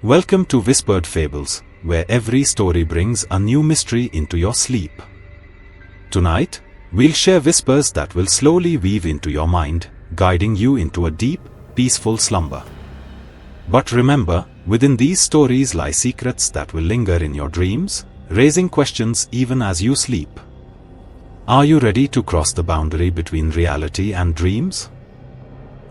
Welcome to Whispered Fables, where every story brings a new mystery into your sleep. Tonight, we'll share whispers that will slowly weave into your mind, guiding you into a deep, peaceful slumber. But remember, within these stories lie secrets that will linger in your dreams, raising questions even as you sleep. Are you ready to cross the boundary between reality and dreams?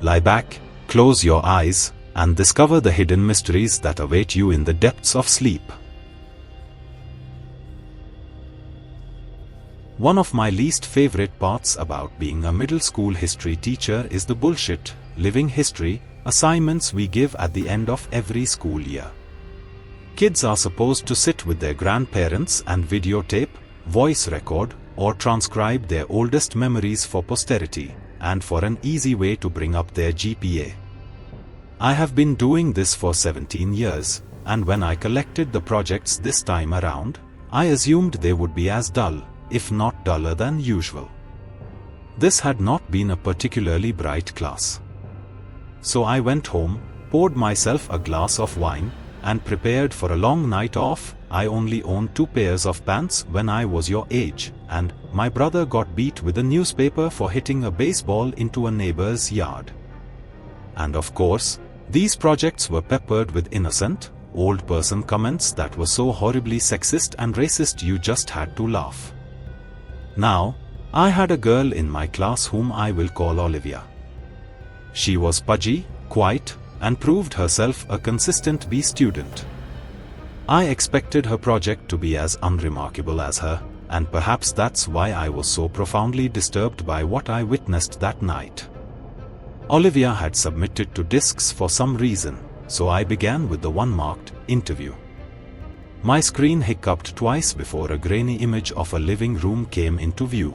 Lie back, close your eyes, and discover the hidden mysteries that await you in the depths of sleep. One of my least favorite parts about being a middle school history teacher is the bullshit, living history, assignments we give at the end of every school year. Kids are supposed to sit with their grandparents and videotape, voice record, or transcribe their oldest memories for posterity, and for an easy way to bring up their GPA. I have been doing this for 17 years, and when I collected the projects this time around, I assumed they would be as dull, if not duller than usual. This had not been a particularly bright class. So I went home, poured myself a glass of wine, and prepared for a long night off. I only owned 2 pairs of pants when I was your age, and my brother got beat with a newspaper for hitting a baseball into a neighbor's yard. And of course, these projects were peppered with innocent, old person comments that were so horribly sexist and racist you just had to laugh. Now, I had a girl in my class whom I will call Olivia. She was pudgy, quiet, and proved herself a consistent B student. I expected her project to be as unremarkable as her, and perhaps that's why I was so profoundly disturbed by what I witnessed that night. Olivia had submitted to discs for some reason, so I began with the one marked interview. My screen hiccuped twice before a grainy image of a living room came into view.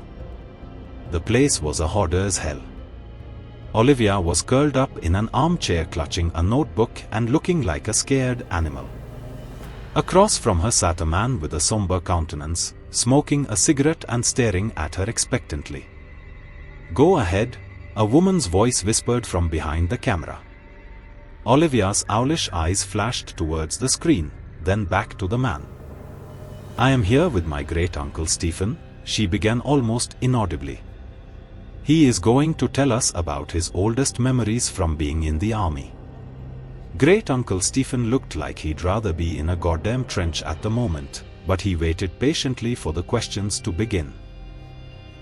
The place was a hoarder's hell. Olivia was curled up in an armchair clutching a notebook and looking like a scared animal. Across from her sat a man with a somber countenance, smoking a cigarette and staring at her expectantly. "Go ahead," a woman's voice whispered from behind the camera. Olivia's owlish eyes flashed towards the screen, then back to the man. "I am here with my great-uncle Stephen," she began almost inaudibly. "He is going to tell us about his oldest memories from being in the army." Great-uncle Stephen looked like he'd rather be in a goddamn trench at the moment, but he waited patiently for the questions to begin.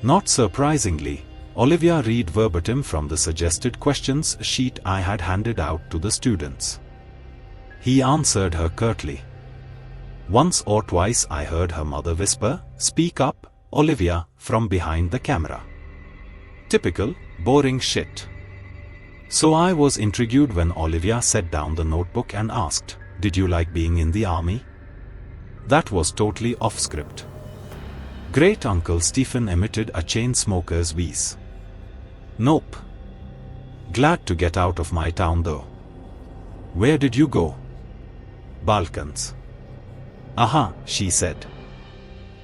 Not surprisingly, Olivia read verbatim from the suggested questions sheet I had handed out to the students. He answered her curtly. Once or twice I heard her mother whisper, "Speak up, Olivia," from behind the camera. Typical, boring shit. So I was intrigued when Olivia set down the notebook and asked, "Did you like being in the army?" That was totally off script. Great-uncle Stephen emitted a chain smoker's wheeze. "Nope. Glad to get out of my town though." "Where did you go?" "Balkans." "Aha," she said.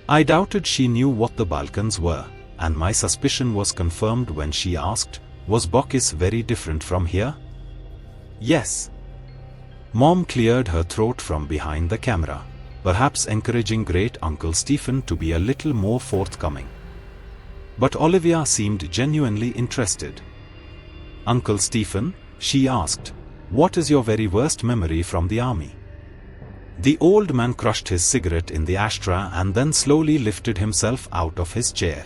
I doubted she knew what the Balkans were, and my suspicion was confirmed when she asked, "Was Bokis very different from here?" "Yes." Mom cleared her throat from behind the camera, perhaps encouraging Great-uncle Stephen to be a little more forthcoming. But Olivia seemed genuinely interested. "Uncle Stephen," she asked, "what is your very worst memory from the army?" The old man crushed his cigarette in the ashtray and then slowly lifted himself out of his chair.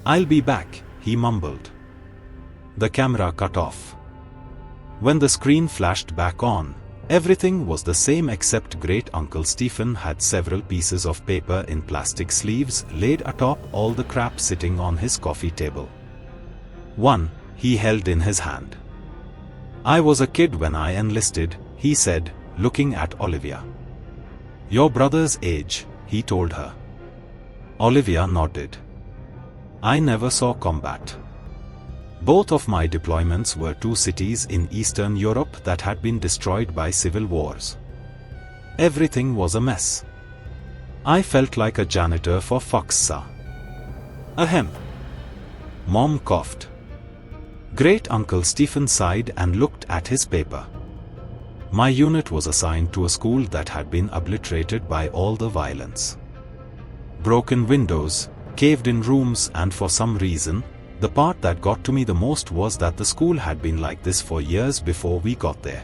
"I'll be back," he mumbled. The camera cut off. When the screen flashed back on, everything was the same except Great-uncle Stephen had several pieces of paper in plastic sleeves laid atop all the crap sitting on his coffee table. One, he held in his hand. "I was a kid when I enlisted," he said, looking at Olivia. "Your brother's age," he told her. Olivia nodded. "I never saw combat. Both of my deployments were to cities in Eastern Europe that had been destroyed by civil wars. Everything was a mess. I felt like a janitor for fuck's sake." "Ahem." Mom coughed. Great-uncle Stephen sighed and looked at his paper. My unit was assigned to a school that had been obliterated by all the violence. Broken windows, caved-in rooms, and for some reason, the part that got to me the most was that the school had been like this for years before we got there.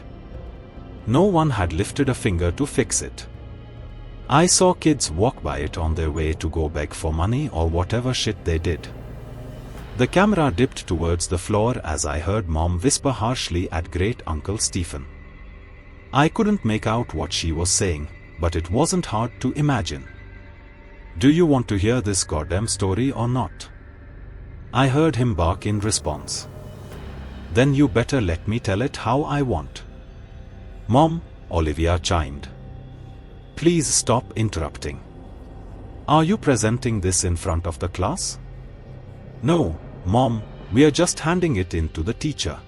No one had lifted a finger to fix it. I saw kids walk by it on their way to go beg for money or whatever shit they did. The camera dipped towards the floor as I heard Mom whisper harshly at Great Uncle Stephen. I couldn't make out what she was saying, but it wasn't hard to imagine. Do you want to hear this goddamn story or not? I heard him bark in response. Then you better let me tell it how I want. Mom, Olivia chimed. Please stop interrupting. Are you presenting this in front of the class? No, Mom, we're just handing it in to the teacher.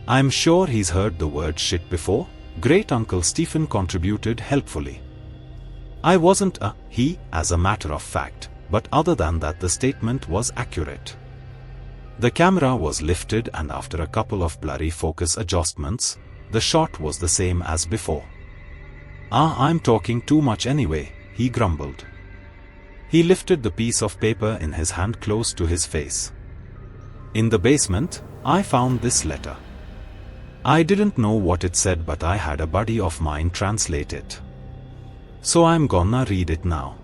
I'm sure he's heard the word shit before, Great Uncle Stephen contributed helpfully. I wasn't a he, as a matter of fact, but other than that the statement was accurate. The camera was lifted and after a couple of blurry focus adjustments, the shot was the same as before. I'm talking too much anyway, he grumbled. He lifted the piece of paper in his hand close to his face. In the basement, I found this letter. I didn't know what it said, but I had a buddy of mine translate it. So I'm gonna read it now.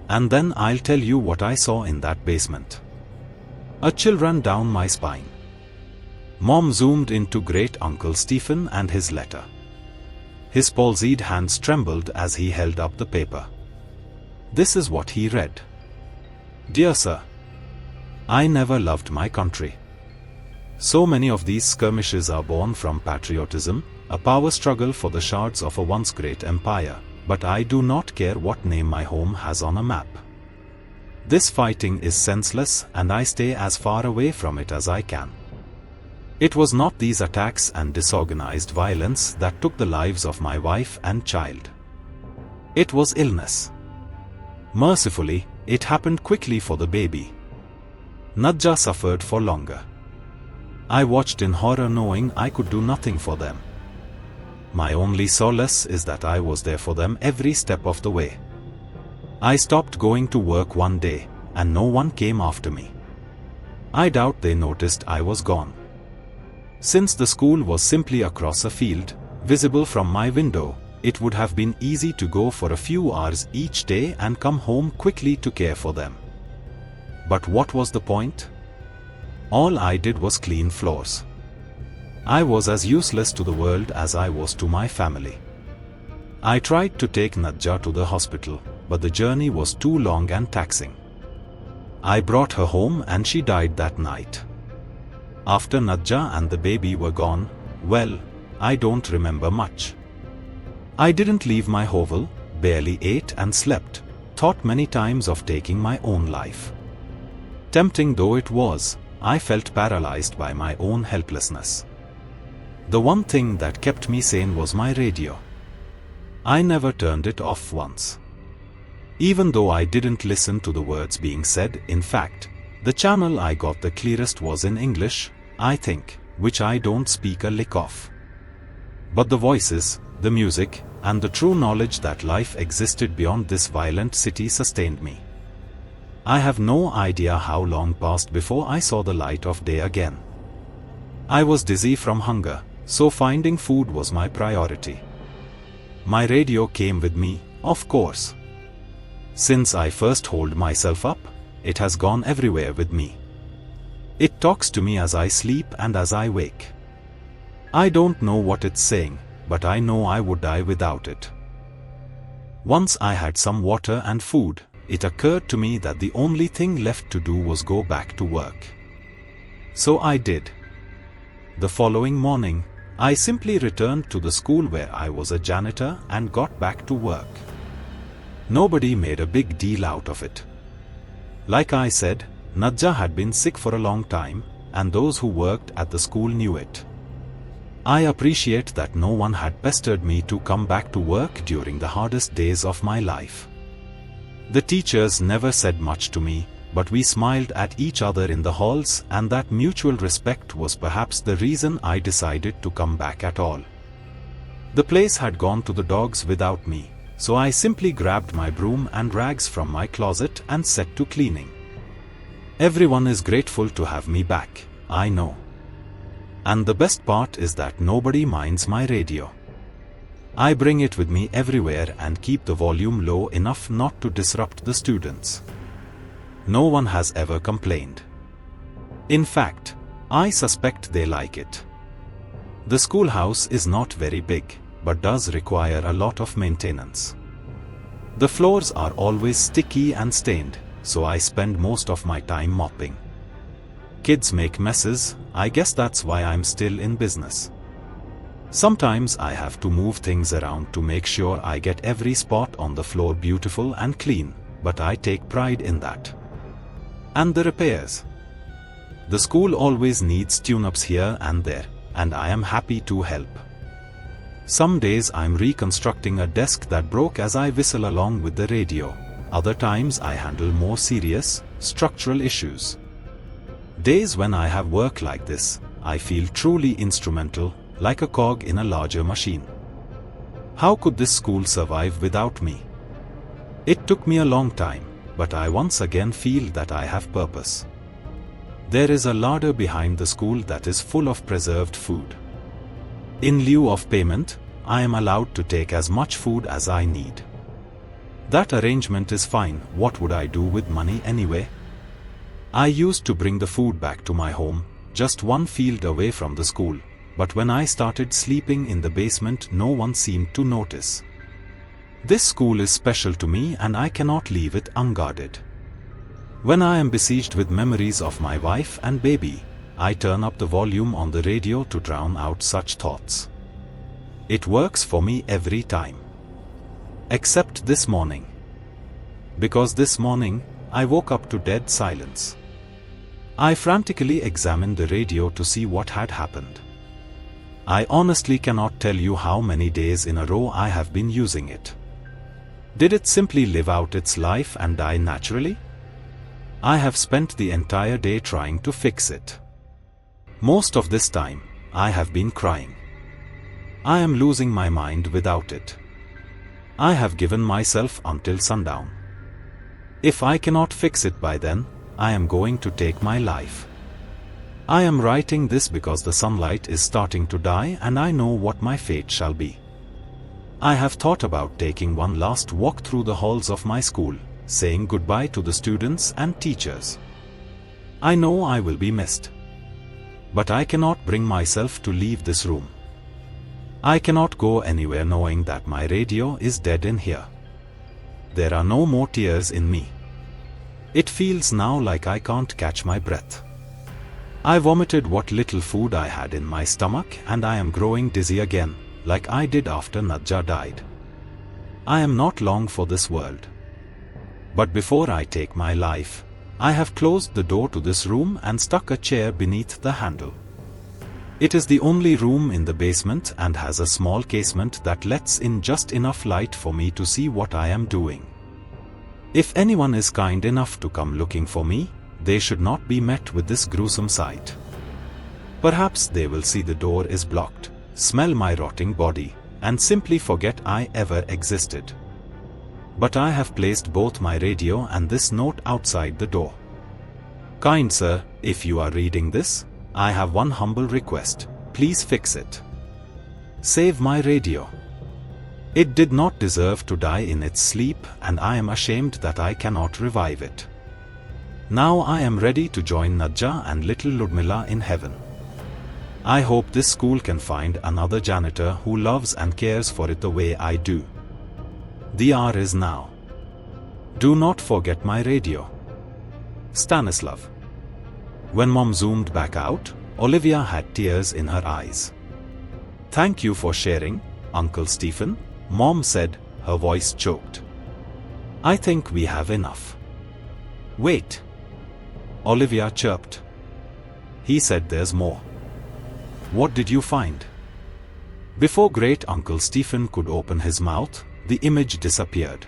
And then I'll tell you what I saw in that basement. A chill ran down my spine. Mom zoomed into Great Uncle Stephen and his letter. His palsied hands trembled as he held up the paper. This is what he read. Dear Sir, I never loved my country. So many of these skirmishes are born from patriotism, a power struggle for the shards of a once great empire, but I do not care what name my home has on a map. This fighting is senseless and I stay as far away from it as I can. It was not these attacks and disorganized violence that took the lives of my wife and child. It was illness. Mercifully, it happened quickly for the baby. Nadja suffered for longer. I watched in horror knowing I could do nothing for them. My only solace is that I was there for them every step of the way. I stopped going to work one day, and no one came after me. I doubt they noticed I was gone. Since the school was simply across a field, visible from my window, it would have been easy to go for a few hours each day and come home quickly to care for them. But what was the point? All I did was clean floors. I was as useless to the world as I was to my family. I tried to take Nadja to the hospital, but the journey was too long and taxing. I brought her home and she died that night. After Nadja and the baby were gone, well, I don't remember much. I didn't leave my hovel, barely ate and slept, thought many times of taking my own life. Tempting though it was, I felt paralyzed by my own helplessness. The one thing that kept me sane was my radio. I never turned it off once. Even though I didn't listen to the words being said, in fact, the channel I got the clearest was in English, I think, which I don't speak a lick of. But the voices, the music, and the true knowledge that life existed beyond this violent city sustained me. I have no idea how long passed before I saw the light of day again. I was dizzy from hunger, so finding food was my priority. My radio came with me, of course. Since I first holed myself up, it has gone everywhere with me. It talks to me as I sleep and as I wake. I don't know what it's saying, but I know I would die without it. Once I had some water and food, it occurred to me that the only thing left to do was go back to work. So I did. The following morning, I simply returned to the school where I was a janitor and got back to work. Nobody made a big deal out of it. Like I said, Nadja had been sick for a long time, and those who worked at the school knew it. I appreciate that no one had pestered me to come back to work during the hardest days of my life. The teachers never said much to me, but we smiled at each other in the halls, and that mutual respect was perhaps the reason I decided to come back at all. The place had gone to the dogs without me, so I simply grabbed my broom and rags from my closet and set to cleaning. Everyone is grateful to have me back, I know. And the best part is that nobody minds my radio. I bring it with me everywhere and keep the volume low enough not to disrupt the students. No one has ever complained. In fact, I suspect they like it. The schoolhouse is not very big, but does require a lot of maintenance. The floors are always sticky and stained, so I spend most of my time mopping. Kids make messes, I guess that's why I'm still in business. Sometimes I have to move things around to make sure I get every spot on the floor beautiful and clean, but I take pride in that. And the repairs. The school always needs tune-ups here and there, and I am happy to help. Some days I'm reconstructing a desk that broke as I whistle along with the radio. Other times I handle more serious, structural issues. Days when I have work like this, I feel truly instrumental, like a cog in a larger machine. How could this school survive without me? It took me a long time, but I once again feel that I have purpose. There is a larder behind the school that is full of preserved food. In lieu of payment, I am allowed to take as much food as I need. That arrangement is fine. What would I do with money anyway? I used to bring the food back to my home, just 1 field away from the school, but when I started sleeping in the basement, no one seemed to notice. This school is special to me and I cannot leave it unguarded. When I am besieged with memories of my wife and baby, I turn up the volume on the radio to drown out such thoughts. It works for me every time. Except this morning. Because this morning, I woke up to dead silence. I frantically examined the radio to see what had happened. I honestly cannot tell you how many days in a row I have been using it. Did it simply live out its life and die naturally? I have spent the entire day trying to fix it. Most of this time, I have been crying. I am losing my mind without it. I have given myself until sundown. If I cannot fix it by then, I am going to take my life. I am writing this because the sunlight is starting to die and I know what my fate shall be. I have thought about taking one last walk through the halls of my school, saying goodbye to the students and teachers. I know I will be missed. But I cannot bring myself to leave this room. I cannot go anywhere knowing that my radio is dead in here. There are no more tears in me. It feels now like I can't catch my breath. I vomited what little food I had in my stomach and I am growing dizzy again, like I did after Nadja died. I am not long for this world. But before I take my life, I have closed the door to this room and stuck a chair beneath the handle. It is the only room in the basement and has a small casement that lets in just enough light for me to see what I am doing. If anyone is kind enough to come looking for me, they should not be met with this gruesome sight. Perhaps they will see the door is blocked, smell my rotting body, and simply forget I ever existed. But I have placed both my radio and this note outside the door. Kind sir, if you are reading this, I have one humble request. Please fix it. Save my radio. It did not deserve to die in its sleep and I am ashamed that I cannot revive it. Now I am ready to join Nadja and little Ludmila in heaven. I hope this school can find another janitor who loves and cares for it the way I do. The hour is now. Do not forget my radio. Stanislav. When Mom zoomed back out, Olivia had tears in her eyes. Thank you for sharing, Uncle Stephen, Mom said, her voice choked. I think we have enough. Wait. Olivia chirped. He said there's more. What did you find? Before Great Uncle Stephen could open his mouth, the image disappeared.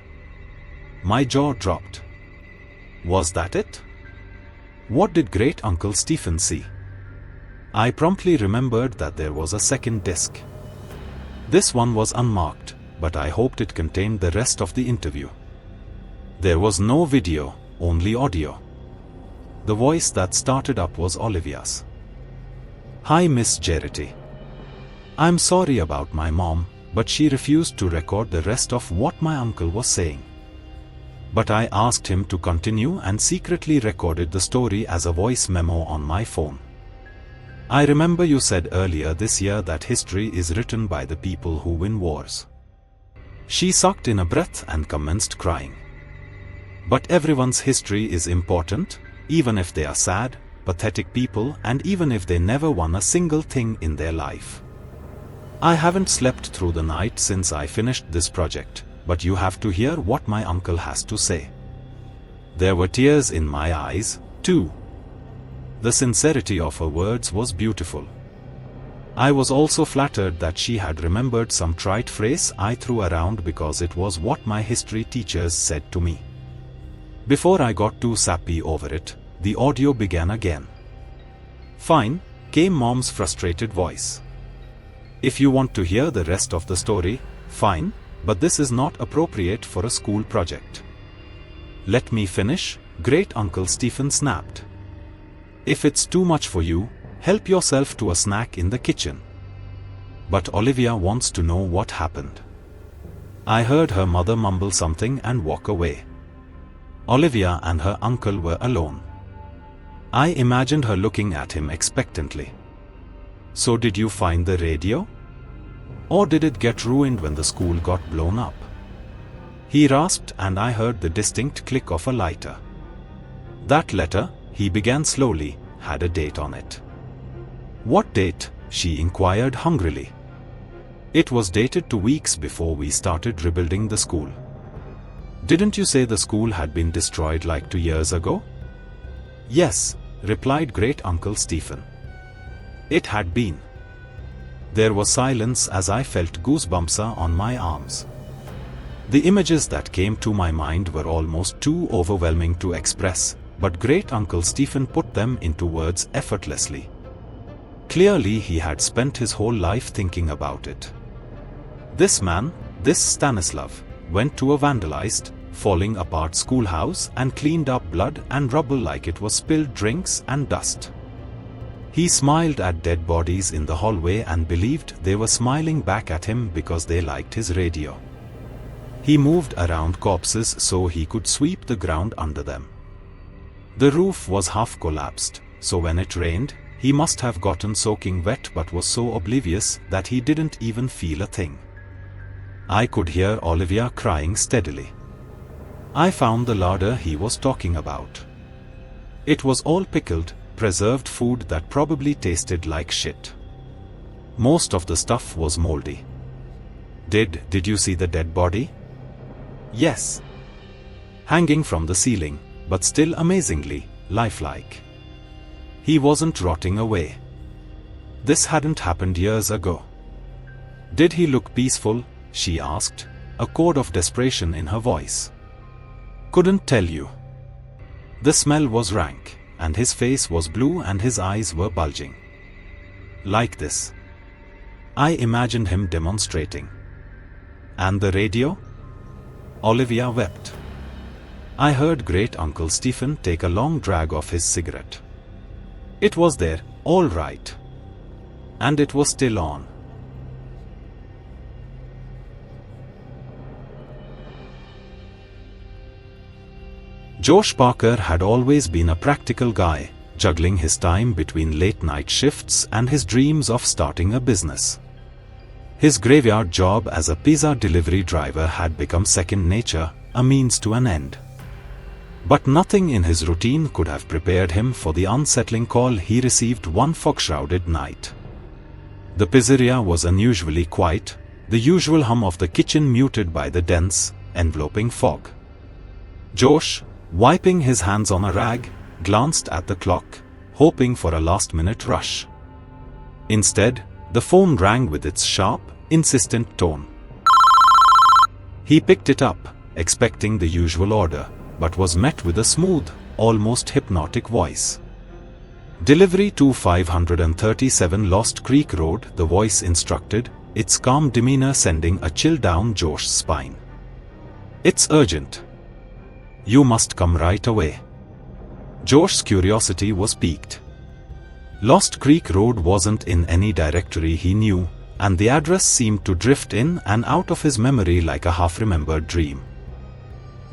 My jaw dropped. Was that it? What did Great Uncle Stephen see? I promptly remembered that there was a second disc. This one was unmarked, but I hoped it contained the rest of the interview. There was no video, only audio. The voice that started up was Olivia's. "Hi Miss Charity. I'm sorry about my mom, but she refused to record the rest of what my uncle was saying. But I asked him to continue and secretly recorded the story as a voice memo on my phone. I remember you said earlier this year that history is written by the people who win wars." She sucked in a breath and commenced crying. "But everyone's history is important, even if they are sad, pathetic people, and even if they never won a single thing in their life. I haven't slept through the night since I finished this project, but you have to hear what my uncle has to say." There were tears in my eyes, too. The sincerity of her words was beautiful. I was also flattered that she had remembered some trite phrase I threw around because it was what my history teachers said to me. Before I got too sappy over it, the audio began again. "Fine," came Mom's frustrated voice. "If you want to hear the rest of the story, fine, but this is not appropriate for a school project." "Let me finish," Great Uncle Stephen snapped. "If it's too much for you, help yourself to a snack in the kitchen." "But Olivia wants to know what happened." I heard her mother mumble something and walk away. Olivia and her uncle were alone. I imagined her looking at him expectantly. "So did you find the radio? Or did it get ruined when the school got blown up?" He rasped and I heard the distinct click of a lighter. "That letter," he began slowly, "had a date on it." "What date?" she inquired hungrily. "It was dated 2 weeks before we started rebuilding the school." "Didn't you say the school had been destroyed like 2 years ago?" "Yes," replied Great Uncle Stephen. It had been. There was silence as I felt goosebumps on my arms. The images that came to my mind were almost too overwhelming to express, but Great Uncle Stephen put them into words effortlessly. Clearly he had spent his whole life thinking about it. This man, this Stanislav, went to a vandalized, falling apart schoolhouse and cleaned up blood and rubble like it was spilled drinks and dust. He smiled at dead bodies in the hallway and believed they were smiling back at him because they liked his radio. He moved around corpses so he could sweep the ground under them. The roof was half collapsed, so when it rained, he must have gotten soaking wet but was so oblivious that he didn't even feel a thing. I could hear Olivia crying steadily. I found the larder he was talking about. It was all pickled, preserved food that probably tasted like shit. Most of the stuff was moldy. Did you see the dead body?" "Yes." Hanging from the ceiling, but still amazingly lifelike. He wasn't rotting away. This hadn't happened years ago. "Did he look peaceful?" she asked, a chord of desperation in her voice. "Couldn't tell you. The smell was rank, and his face was blue and his eyes were bulging. Like this." I imagined him demonstrating. "And the radio?" Olivia wept. I heard Great Uncle Stephen take a long drag of his cigarette. "It was there, all right. And it was still on." Josh Parker had always been a practical guy, juggling his time between late-night shifts and his dreams of starting a business. His graveyard job as a pizza delivery driver had become second nature, a means to an end. But nothing in his routine could have prepared him for the unsettling call he received one fog-shrouded night. The pizzeria was unusually quiet, the usual hum of the kitchen muted by the dense, enveloping fog. Josh, wiping his hands on a rag, glanced at the clock, hoping for a last-minute rush. Instead, the phone rang with its sharp, insistent tone. He picked it up, expecting the usual order, but was met with a smooth, almost hypnotic voice. "Delivery to 537 Lost Creek Road," the voice instructed, its calm demeanor sending a chill down Josh's spine. "It's urgent. You must come right away." Josh's curiosity was piqued. Lost Creek Road wasn't in any directory he knew, and the address seemed to drift in and out of his memory like a half-remembered dream.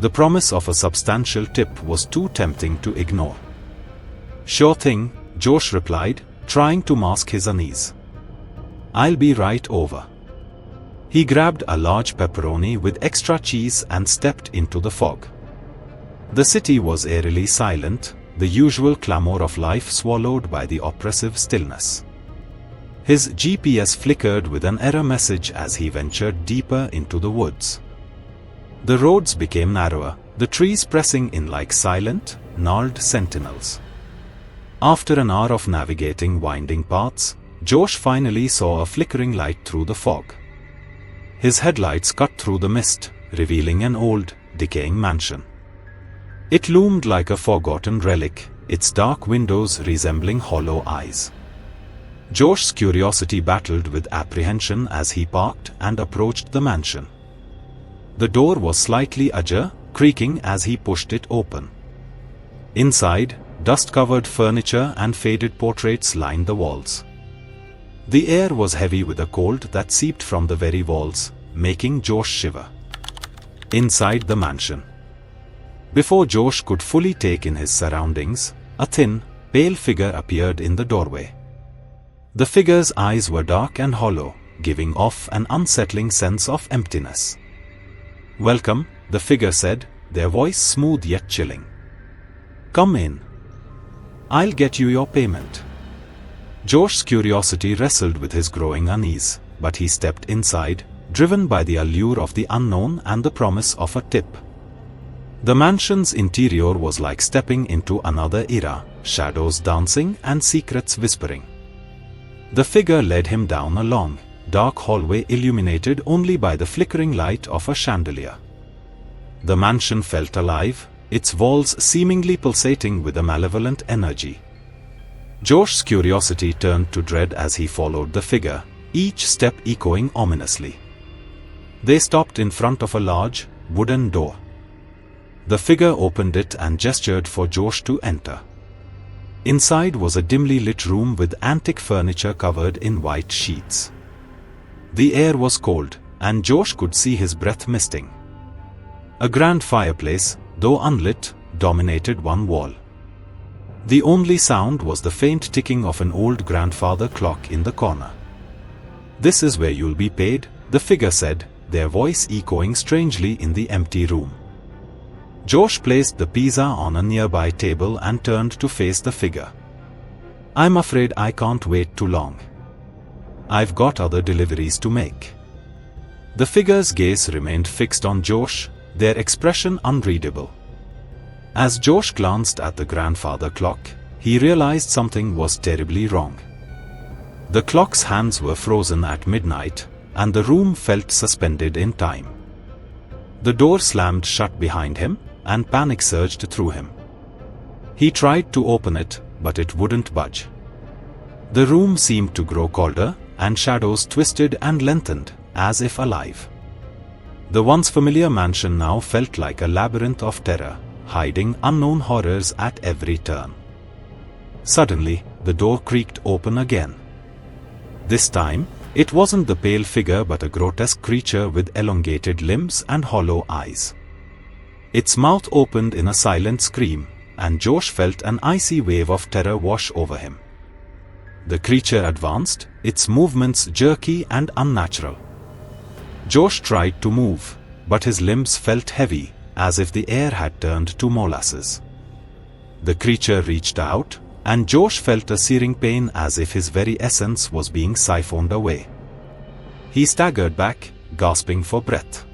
The promise of a substantial tip was too tempting to ignore. "Sure thing," Josh replied, trying to mask his unease. "I'll be right over." He grabbed a large pepperoni with extra cheese and stepped into the fog. The city was eerily silent, the usual clamor of life swallowed by the oppressive stillness. His GPS flickered with an error message as he ventured deeper into the woods. The roads became narrower, the trees pressing in like silent, gnarled sentinels. After an hour of navigating winding paths, Josh finally saw a flickering light through the fog. His headlights cut through the mist, revealing an old, decaying mansion. It loomed like a forgotten relic, its dark windows resembling hollow eyes. Josh's curiosity battled with apprehension as he parked and approached the mansion. The door was slightly ajar, creaking as he pushed it open. Inside, dust-covered furniture and faded portraits lined the walls. The air was heavy with a cold that seeped from the very walls, making Josh shiver. Inside the mansion. Before Josh could fully take in his surroundings, a thin, pale figure appeared in the doorway. The figure's eyes were dark and hollow, giving off an unsettling sense of emptiness. "Welcome," the figure said, their voice smooth yet chilling. "Come in. I'll get you your payment." Josh's curiosity wrestled with his growing unease, but he stepped inside, driven by the allure of the unknown and the promise of a tip. The mansion's interior was like stepping into another era, shadows dancing and secrets whispering. The figure led him down a long, dark hallway illuminated only by the flickering light of a chandelier. The mansion felt alive, its walls seemingly pulsating with a malevolent energy. Josh's curiosity turned to dread as he followed the figure, each step echoing ominously. They stopped in front of a large, wooden door. The figure opened it and gestured for Josh to enter. Inside was a dimly lit room with antique furniture covered in white sheets. The air was cold, and Josh could see his breath misting. A grand fireplace, though unlit, dominated one wall. The only sound was the faint ticking of an old grandfather clock in the corner. "This is where you'll be paid," the figure said, their voice echoing strangely in the empty room. Josh placed the pizza on a nearby table and turned to face the figure. "I'm afraid I can't wait too long. I've got other deliveries to make." The figure's gaze remained fixed on Josh, their expression unreadable. As Josh glanced at the grandfather clock, he realized something was terribly wrong. The clock's hands were frozen at midnight, and the room felt suspended in time. The door slammed shut behind him, and panic surged through him. He tried to open it, but it wouldn't budge. The room seemed to grow colder, and shadows twisted and lengthened, as if alive. The once familiar mansion now felt like a labyrinth of terror, hiding unknown horrors at every turn. Suddenly, the door creaked open again. This time, it wasn't the pale figure but a grotesque creature with elongated limbs and hollow eyes. Its mouth opened in a silent scream, and Josh felt an icy wave of terror wash over him. The creature advanced, its movements jerky and unnatural. Josh tried to move, but his limbs felt heavy, as if the air had turned to molasses. The creature reached out, and Josh felt a searing pain as if his very essence was being siphoned away. He staggered back, gasping for breath.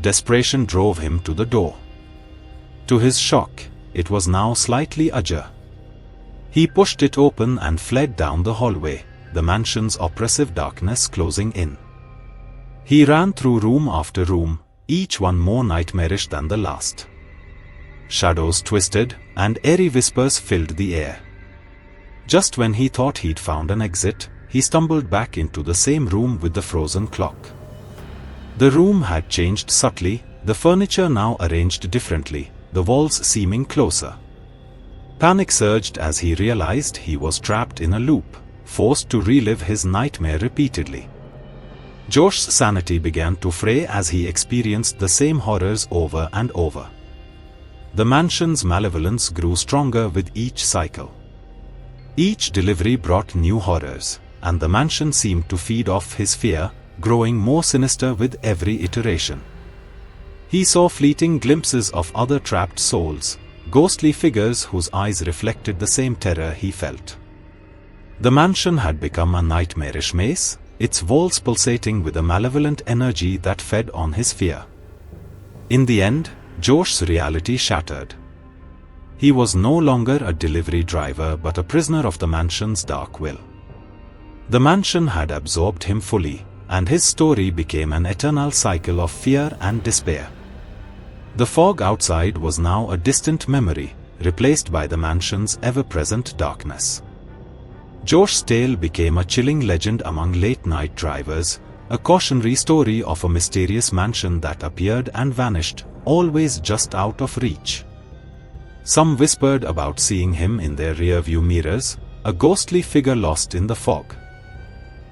Desperation drove him to the door. To his shock, it was now slightly ajar. He pushed it open and fled down the hallway, the mansion's oppressive darkness closing in. He ran through room after room, each one more nightmarish than the last. Shadows twisted, and eerie whispers filled the air. Just when he thought he'd found an exit, he stumbled back into the same room with the frozen clock. The room had changed subtly, the furniture now arranged differently, the walls seeming closer. Panic surged as he realized he was trapped in a loop, forced to relive his nightmare repeatedly. Josh's sanity began to fray as he experienced the same horrors over and over. The mansion's malevolence grew stronger with each cycle. Each delivery brought new horrors, and the mansion seemed to feed off his fear, growing more sinister with every iteration. He saw fleeting glimpses of other trapped souls, ghostly figures whose eyes reflected the same terror he felt. The mansion had become a nightmarish maze, its walls pulsating with a malevolent energy that fed on his fear. In the end, Josh's reality shattered. He was no longer a delivery driver but a prisoner of the mansion's dark will. The mansion had absorbed him fully, and his story became an eternal cycle of fear and despair. The fog outside was now a distant memory, replaced by the mansion's ever-present darkness. Josh's tale became a chilling legend among late-night drivers, a cautionary story of a mysterious mansion that appeared and vanished, always just out of reach. Some whispered about seeing him in their rearview mirrors, a ghostly figure lost in the fog.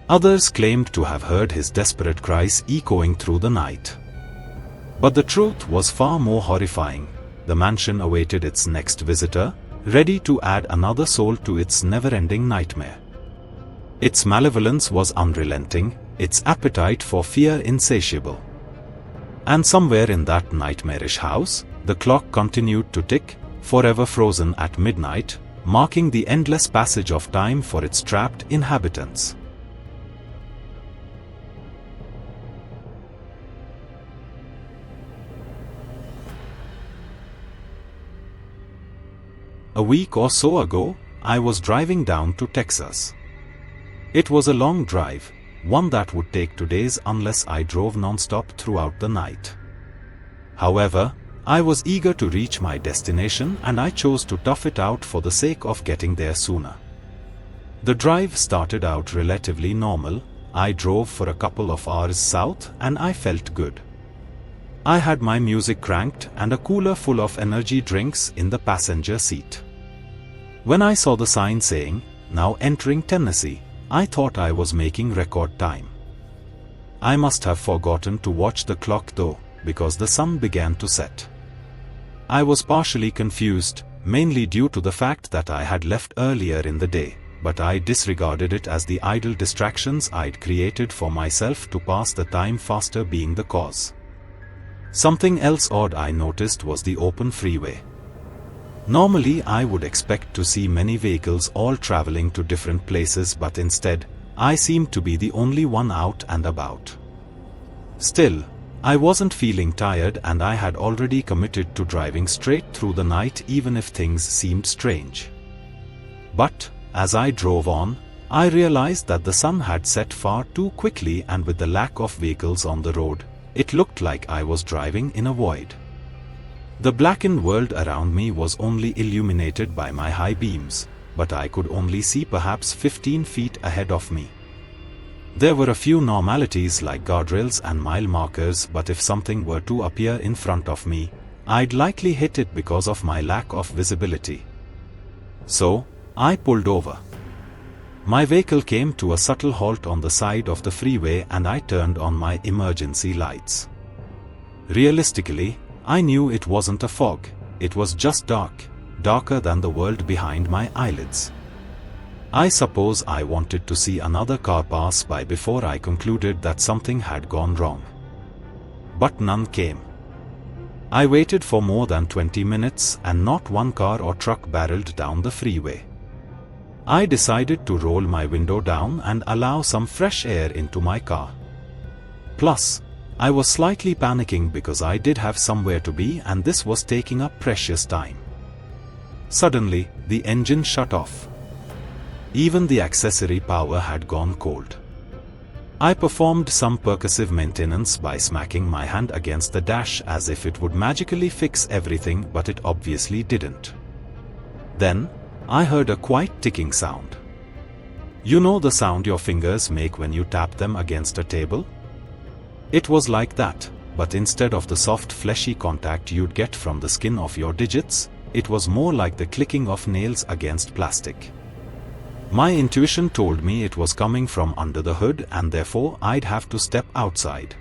Others claimed to have heard his desperate cries echoing through the night. But the truth was far more horrifying. The mansion awaited its next visitor, ready to add another soul to its never-ending nightmare. Its malevolence was unrelenting, its appetite for fear insatiable. And somewhere in that nightmarish house, the clock continued to tick, forever frozen at midnight, marking the endless passage of time for its trapped inhabitants. A week or so ago, I was driving down to Texas. It was a long drive, one that would take 2 days unless I drove non-stop throughout the night. However, I was eager to reach my destination and I chose to tough it out for the sake of getting there sooner. The drive started out relatively normal. I drove for a couple of hours south and I felt good. I had my music cranked and a cooler full of energy drinks in the passenger seat. When I saw the sign saying, "Now entering Tennessee," I thought I was making record time. I must have forgotten to watch the clock though, because the sun began to set. I was partially confused, mainly due to the fact that I had left earlier in the day, but I disregarded it as the idle distractions I'd created for myself to pass the time faster being the cause. Something else odd I noticed was the open freeway. Normally I would expect to see many vehicles all traveling to different places, but instead, I seemed to be the only one out and about. Still, I wasn't feeling tired and I had already committed to driving straight through the night even if things seemed strange. But, as I drove on, I realized that the sun had set far too quickly, and with the lack of vehicles on the road, it looked like I was driving in a void. The blackened world around me was only illuminated by my high beams, but I could only see perhaps 15 feet ahead of me. There were a few normalities like guardrails and mile markers, but if something were to appear in front of me, I'd likely hit it because of my lack of visibility. So, I pulled over. My vehicle came to a subtle halt on the side of the freeway and I turned on my emergency lights. Realistically, I knew it wasn't a fog, it was just dark, darker than the world behind my eyelids. I suppose I wanted to see another car pass by before I concluded that something had gone wrong. But none came. I waited for more than 20 minutes and not one car or truck barreled down the freeway. I decided to roll my window down and allow some fresh air into my car. Plus, I was slightly panicking because I did have somewhere to be and this was taking up precious time. Suddenly, the engine shut off. Even the accessory power had gone cold. I performed some percussive maintenance by smacking my hand against the dash as if it would magically fix everything, but it obviously didn't. Then, I heard a quiet ticking sound. You know the sound your fingers make when you tap them against a table? It was like that, but instead of the soft fleshy contact you'd get from the skin of your digits, it was more like the clicking of nails against plastic. My intuition told me it was coming from under the hood and therefore I'd have to step outside.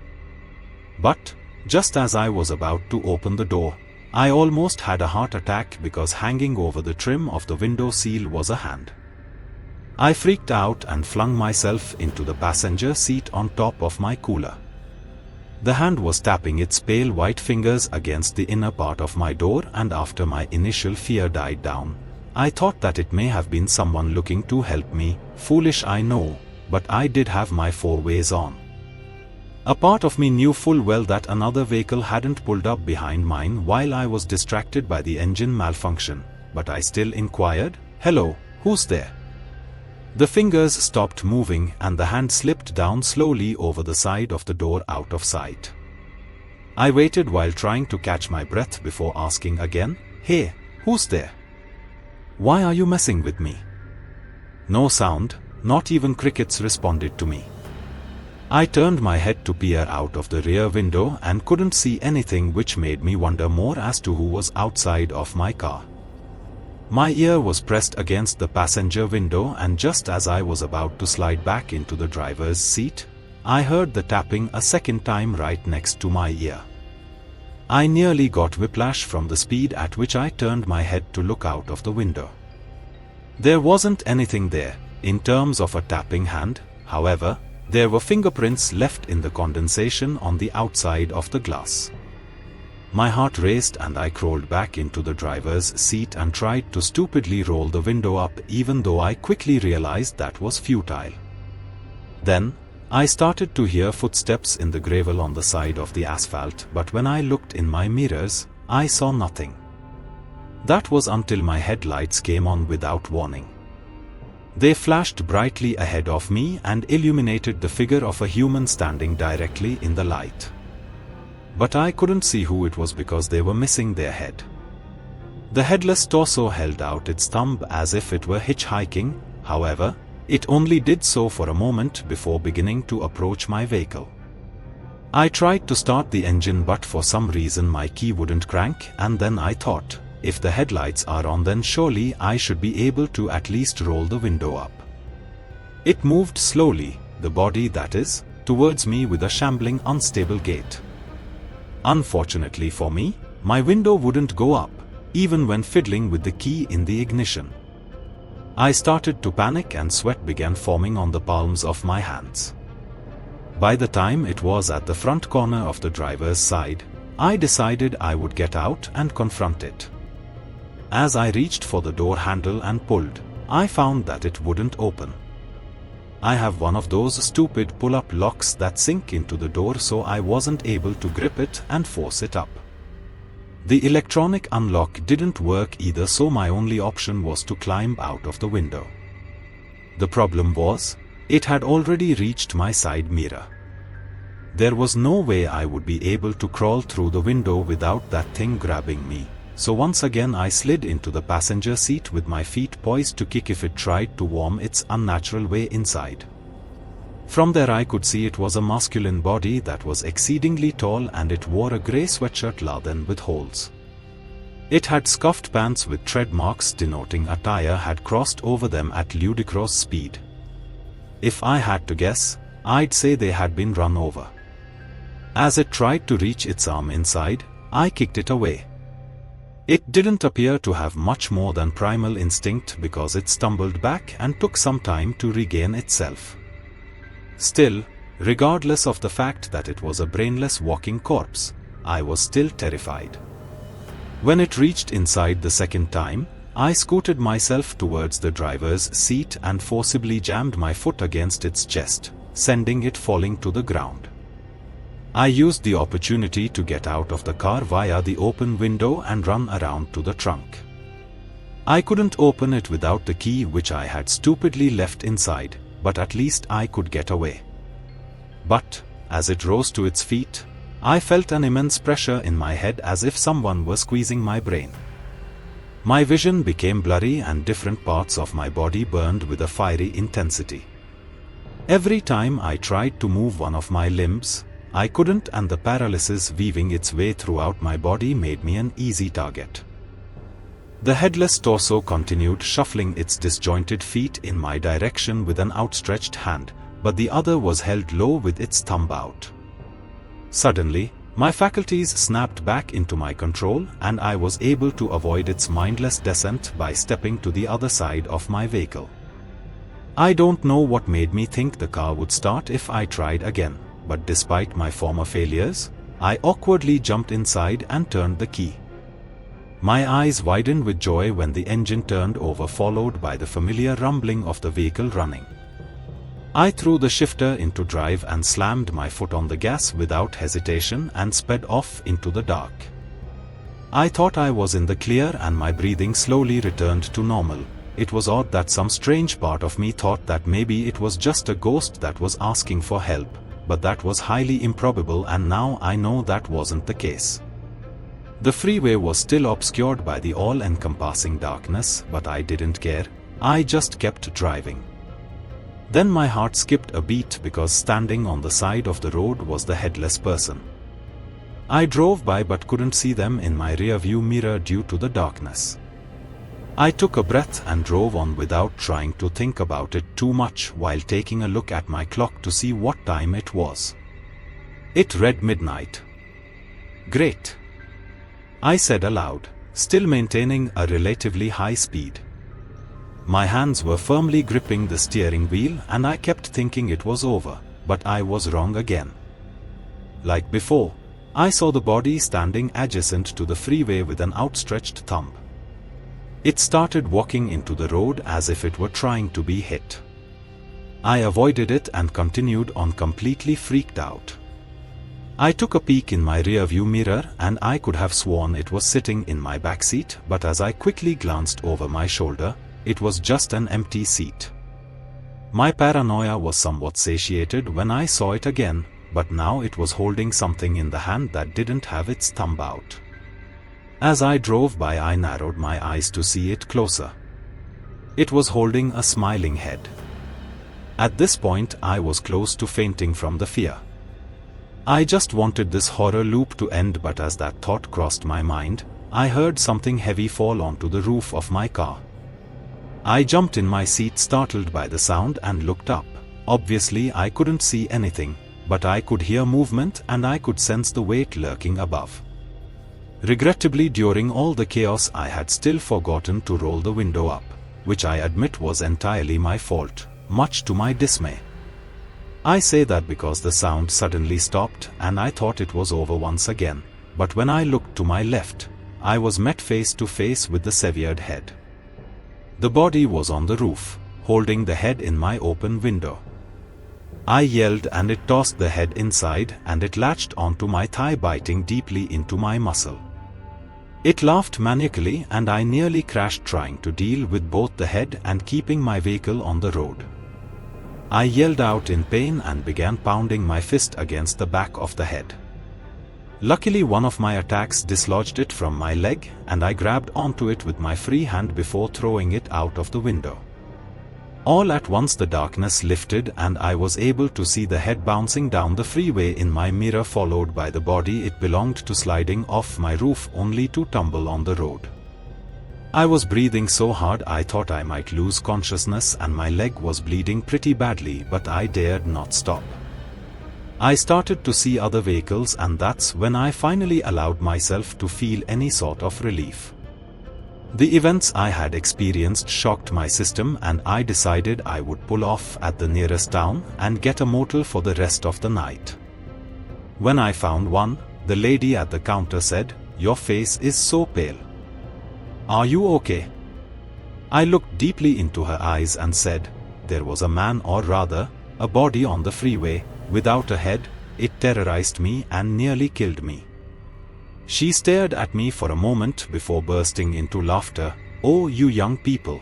But, just as I was about to open the door, I almost had a heart attack because hanging over the trim of the window sill was a hand. I freaked out and flung myself into the passenger seat on top of my cooler. The hand was tapping its pale white fingers against the inner part of my door, and after my initial fear died down, I thought that it may have been someone looking to help me. Foolish, I know, but I did have my four ways on. A part of me knew full well that another vehicle hadn't pulled up behind mine while I was distracted by the engine malfunction, but I still inquired, "Hello, who's there?" The fingers stopped moving and the hand slipped down slowly over the side of the door out of sight. I waited while trying to catch my breath before asking again, "Hey, who's there? Why are you messing with me?" No sound, not even crickets responded to me. I turned my head to peer out of the rear window and couldn't see anything, which made me wonder more as to who was outside of my car. My ear was pressed against the passenger window, and just as I was about to slide back into the driver's seat, I heard the tapping a second time right next to my ear. I nearly got whiplash from the speed at which I turned my head to look out of the window. There wasn't anything there, in terms of a tapping hand. However, there were fingerprints left in the condensation on the outside of the glass. My heart raced and I crawled back into the driver's seat and tried to stupidly roll the window up, even though I quickly realized that was futile. Then, I started to hear footsteps in the gravel on the side of the asphalt, but when I looked in my mirrors, I saw nothing. That was until my headlights came on without warning. They flashed brightly ahead of me and illuminated the figure of a human standing directly in the light. But I couldn't see who it was because they were missing their head. The headless torso held out its thumb as if it were hitchhiking. However, it only did so for a moment before beginning to approach my vehicle. I tried to start the engine, but for some reason my key wouldn't crank, and then I thought, if the headlights are on, then surely I should be able to at least roll the window up. It moved slowly, the body that is, towards me with a shambling, unstable gait. Unfortunately for me, my window wouldn't go up, even when fiddling with the key in the ignition. I started to panic and sweat began forming on the palms of my hands. By the time it was at the front corner of the driver's side, I decided I would get out and confront it. As I reached for the door handle and pulled, I found that it wouldn't open. I have one of those stupid pull-up locks that sink into the door, so I wasn't able to grip it and force it up. The electronic unlock didn't work either, so my only option was to climb out of the window. The problem was, it had already reached my side mirror. There was no way I would be able to crawl through the window without that thing grabbing me. So once again I slid into the passenger seat with my feet poised to kick if it tried to worm its unnatural way inside. From there I could see it was a masculine body that was exceedingly tall, and it wore a grey sweatshirt laden with holes. It had scuffed pants with tread marks denoting a tire had crossed over them at ludicrous speed. If I had to guess, I'd say they had been run over. As it tried to reach its arm inside, I kicked it away. It didn't appear to have much more than primal instinct because it stumbled back and took some time to regain itself. Still, regardless of the fact that it was a brainless walking corpse, I was still terrified. When it reached inside the second time, I scooted myself towards the driver's seat and forcibly jammed my foot against its chest, sending it falling to the ground. I used the opportunity to get out of the car via the open window and run around to the trunk. I couldn't open it without the key, which I had stupidly left inside, but at least I could get away. But, as it rose to its feet, I felt an immense pressure in my head as if someone were squeezing my brain. My vision became blurry and different parts of my body burned with a fiery intensity. Every time I tried to move one of my limbs, I couldn't, and the paralysis weaving its way throughout my body made me an easy target. The headless torso continued shuffling its disjointed feet in my direction with an outstretched hand, but the other was held low with its thumb out. Suddenly, my faculties snapped back into my control and I was able to avoid its mindless descent by stepping to the other side of my vehicle. I don't know what made me think the car would start if I tried again, but despite my former failures, I awkwardly jumped inside and turned the key. My eyes widened with joy when the engine turned over, followed by the familiar rumbling of the vehicle running. I threw the shifter into drive and slammed my foot on the gas without hesitation and sped off into the dark. I thought I was in the clear and my breathing slowly returned to normal. It was odd that some strange part of me thought that maybe it was just a ghost that was asking for help, but that was highly improbable, and now I know that wasn't the case. The freeway was still obscured by the all-encompassing darkness, but I didn't care. I just kept driving. Then my heart skipped a beat because standing on the side of the road was the headless person. I drove by but couldn't see them in my rearview mirror due to the darkness. I took a breath and drove on without trying to think about it too much, while taking a look at my clock to see what time it was. It read midnight. Great, I said aloud, still maintaining a relatively high speed. My hands were firmly gripping the steering wheel and I kept thinking it was over, but I was wrong again. Like before, I saw the body standing adjacent to the freeway with an outstretched thumb. It started walking into the road as if it were trying to be hit. I avoided it and continued on, completely freaked out. I took a peek in my rearview mirror and I could have sworn it was sitting in my backseat, but as I quickly glanced over my shoulder, it was just an empty seat. My paranoia was somewhat satiated when I saw it again, but now it was holding something in the hand that didn't have its thumb out. As I drove by, I narrowed my eyes to see it closer. It was holding a smiling head. At this point, I was close to fainting from the fear. I just wanted this horror loop to end, but as that thought crossed my mind, I heard something heavy fall onto the roof of my car. I jumped in my seat, startled by the sound, and looked up. Obviously, I couldn't see anything, but I could hear movement and I could sense the weight lurking above. Regrettably, during all the chaos, I had still forgotten to roll the window up, which I admit was entirely my fault, much to my dismay. I say that because the sound suddenly stopped and I thought it was over once again, but when I looked to my left, I was met face to face with the severed head. The body was on the roof, holding the head in my open window. I yelled and it tossed the head inside and it latched onto my thigh, biting deeply into my muscle. It laughed maniacally and I nearly crashed trying to deal with both the head and keeping my vehicle on the road. I yelled out in pain and began pounding my fist against the back of the head. Luckily, one of my attacks dislodged it from my leg and I grabbed onto it with my free hand before throwing it out of the window. All at once the darkness lifted and I was able to see the head bouncing down the freeway in my mirror, followed by the body it belonged to sliding off my roof only to tumble on the road. I was breathing so hard I thought I might lose consciousness and my leg was bleeding pretty badly, but I dared not stop. I started to see other vehicles and that's when I finally allowed myself to feel any sort of relief. The events I had experienced shocked my system and I decided I would pull off at the nearest town and get a motel for the rest of the night. When I found one, the lady at the counter said, "Your face is so pale. Are you okay?" I looked deeply into her eyes and said, "There was a man, or rather, a body on the freeway, without a head. It terrorized me and nearly killed me." She stared at me for a moment before bursting into laughter. "Oh, you young people.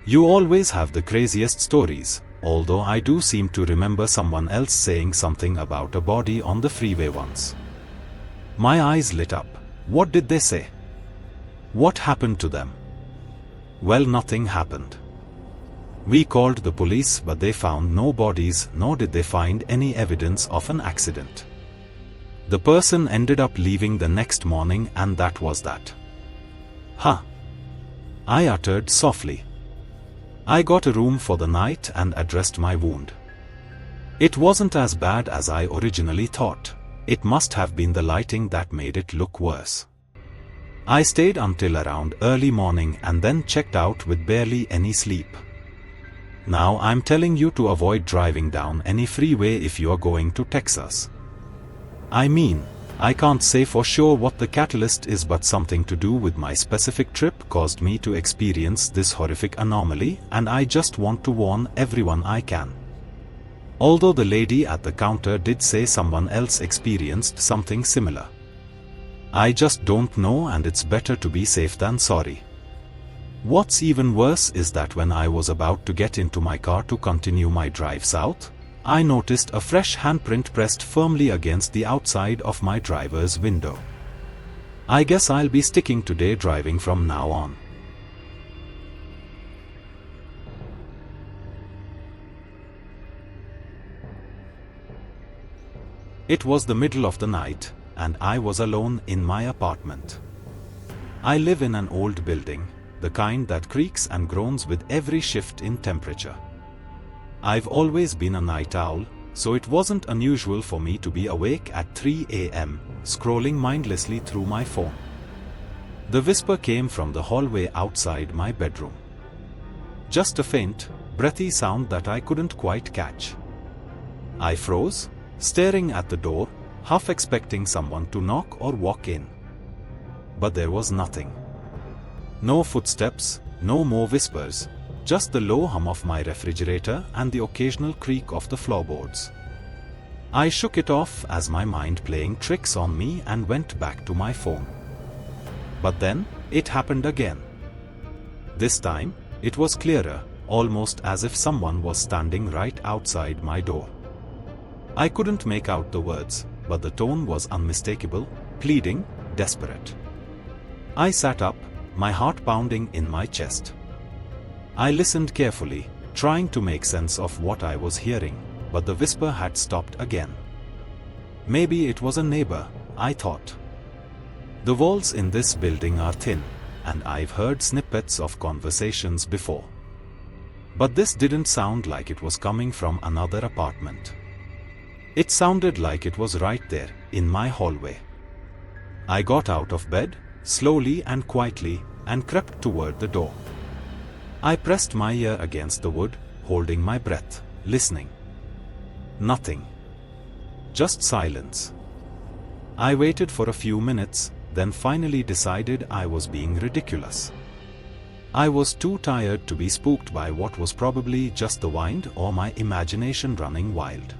You always have the craziest stories, although I do seem to remember someone else saying something about a body on the freeway once." My eyes lit up. "What did they say?" What happened to them? Well, nothing happened. We called the police, but they found no bodies, nor did they find any evidence of an accident. The person ended up leaving the next morning, and that was that. Huh? I uttered softly. I got a room for the night and addressed my wound. It wasn't as bad as I originally thought. It must have been the lighting that made it look worse. I stayed until around early morning and then checked out with barely any sleep. Now I'm telling you to avoid driving down any freeway if you are going to Texas. I mean, I can't say for sure what the catalyst is, but something to do with my specific trip caused me to experience this horrific anomaly, and I just want to warn everyone I can. Although the lady at the counter did say someone else experienced something similar. I just don't know, and it's better to be safe than sorry. What's even worse is that when I was about to get into my car to continue my drive south, I noticed a fresh handprint pressed firmly against the outside of my driver's window. I guess I'll be sticking to day driving from now on. It was the middle of the night, and I was alone in my apartment. I live in an old building, the kind that creaks and groans with every shift in temperature. I've always been a night owl, so it wasn't unusual for me to be awake at 3 a.m., scrolling mindlessly through my phone. The whisper came from the hallway outside my bedroom. Just a faint, breathy sound that I couldn't quite catch. I froze, staring at the door, half expecting someone to knock or walk in. But there was nothing. No footsteps, no more whispers, just the low hum of my refrigerator and the occasional creak of the floorboards. I shook it off as my mind playing tricks on me and went back to my phone. But then, it happened again. This time, it was clearer, almost as if someone was standing right outside my door. I couldn't make out the words, but the tone was unmistakable, pleading, desperate. I sat up, my heart pounding in my chest. I listened carefully, trying to make sense of what I was hearing, but the whisper had stopped again. Maybe it was a neighbor, I thought. The walls in this building are thin, and I've heard snippets of conversations before. But this didn't sound like it was coming from another apartment. It sounded like it was right there, in my hallway. I got out of bed, slowly and quietly, and crept toward the door. I pressed my ear against the wood, holding my breath, listening. Nothing. Just silence. I waited for a few minutes, then finally decided I was being ridiculous. I was too tired to be spooked by what was probably just the wind or my imagination running wild.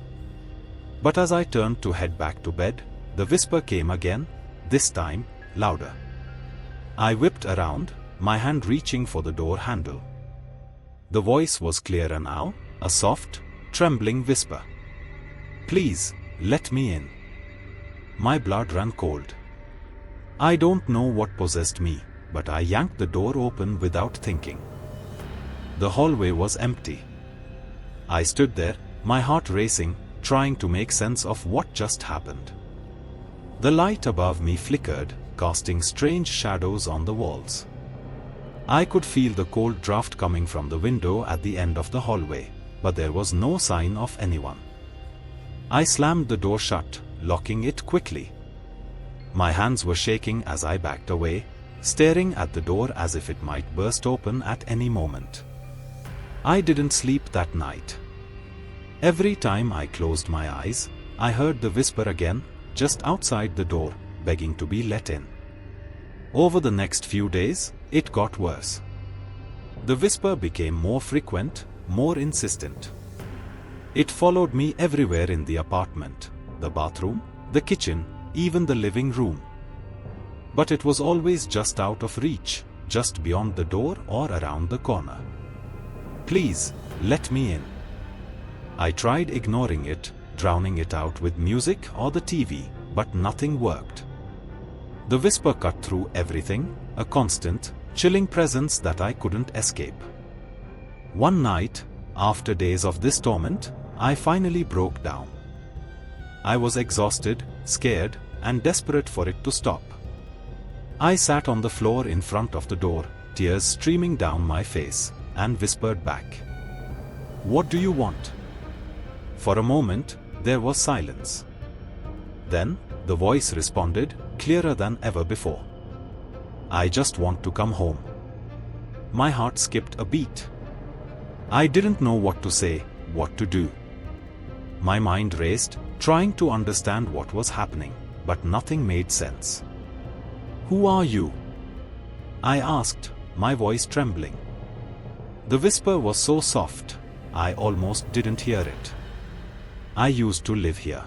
But as I turned to head back to bed, the whisper came again, this time, louder. I whipped around, my hand reaching for the door handle. The voice was clearer now, a soft, trembling whisper. "Please, let me in." My blood ran cold. I don't know what possessed me, but I yanked the door open without thinking. The hallway was empty. I stood there, my heart racing, trying to make sense of what just happened. The light above me flickered, casting strange shadows on the walls. I could feel the cold draft coming from the window at the end of the hallway, but there was no sign of anyone. I slammed the door shut, locking it quickly. My hands were shaking as I backed away, staring at the door as if it might burst open at any moment. I didn't sleep that night. Every time I closed my eyes, I heard the whisper again, just outside the door, begging to be let in. Over the next few days, it got worse. The whisper became more frequent, more insistent. It followed me everywhere in the apartment, the bathroom, the kitchen, even the living room. But it was always just out of reach, just beyond the door or around the corner. "Please, let me in." I tried ignoring it, drowning it out with music or the TV, but nothing worked. The whisper cut through everything, a constant, chilling presence that I couldn't escape. One night, after days of this torment, I finally broke down. I was exhausted, scared, and desperate for it to stop. I sat on the floor in front of the door, tears streaming down my face, and whispered back, "What do you want?" For a moment, there was silence. Then, the voice responded, clearer than ever before. "I just want to come home." My heart skipped a beat. I didn't know what to say, what to do. My mind raced, trying to understand what was happening, but nothing made sense. "Who are you?" I asked, my voice trembling. The whisper was so soft, I almost didn't hear it. "I used to live here."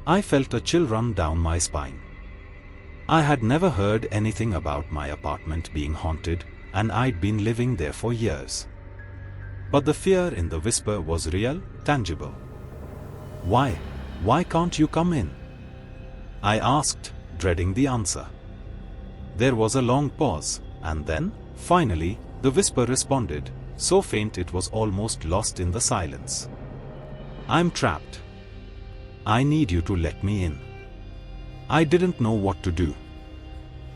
I felt a chill run down my spine. I had never heard anything about my apartment being haunted, and I'd been living there for years. But the fear in the whisper was real, tangible. "Why? Why can't you come in?" I asked, dreading the answer. There was a long pause, and then, finally, the whisper responded, so faint it was almost lost in the silence. "I'm trapped. I need you to let me in." I didn't know what to do.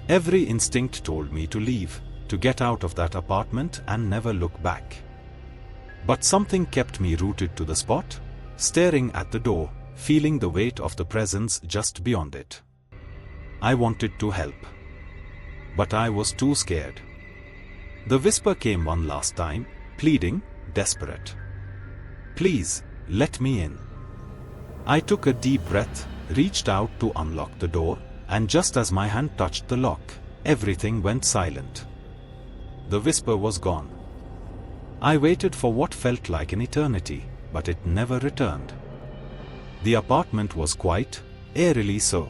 Every instinct told me to leave, to get out of that apartment and never look back. But something kept me rooted to the spot, staring at the door, feeling the weight of the presence just beyond it. I wanted to help. But I was too scared. The whisper came one last time, pleading, desperate. "Please, let me in." I took a deep breath, reached out to unlock the door, and just as my hand touched the lock, everything went silent. The whisper was gone. I waited for what felt like an eternity, but it never returned. The apartment was quiet, eerily so.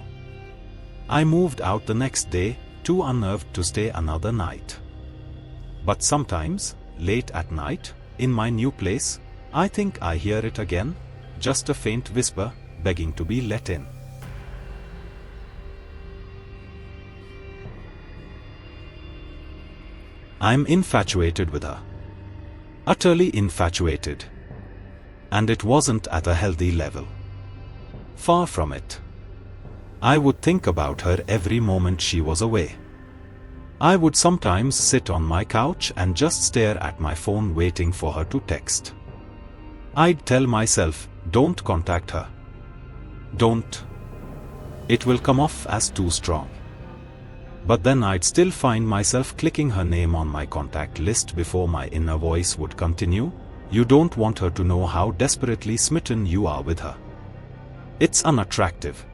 I moved out the next day, too unnerved to stay another night. But sometimes, late at night, in my new place, I think I hear it again, just a faint whisper, begging to be let in. I'm infatuated with her. Utterly infatuated. And it wasn't at a healthy level. Far from it. I would think about her every moment she was away. I would sometimes sit on my couch and just stare at my phone waiting for her to text. I'd tell myself, don't contact her. Don't. It will come off as too strong. But then I'd still find myself clicking her name on my contact list before my inner voice would continue. You don't want her to know how desperately smitten you are with her. It's unattractive.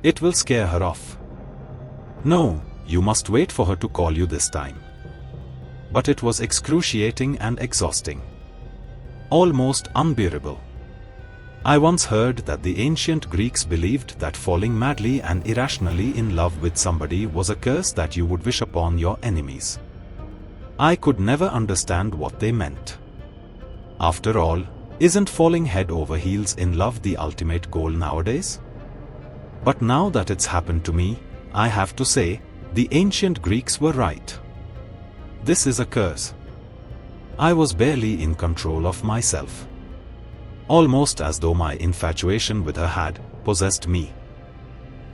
It will scare her off. No, you must wait for her to call you this time. But it was excruciating and exhausting. Almost unbearable. I once heard that the ancient Greeks believed that falling madly and irrationally in love with somebody was a curse that you would wish upon your enemies. I could never understand what they meant. After all, isn't falling head over heels in love the ultimate goal nowadays? But now that it's happened to me, I have to say, the ancient Greeks were right. This is a curse. I was barely in control of myself. Almost as though my infatuation with her had possessed me.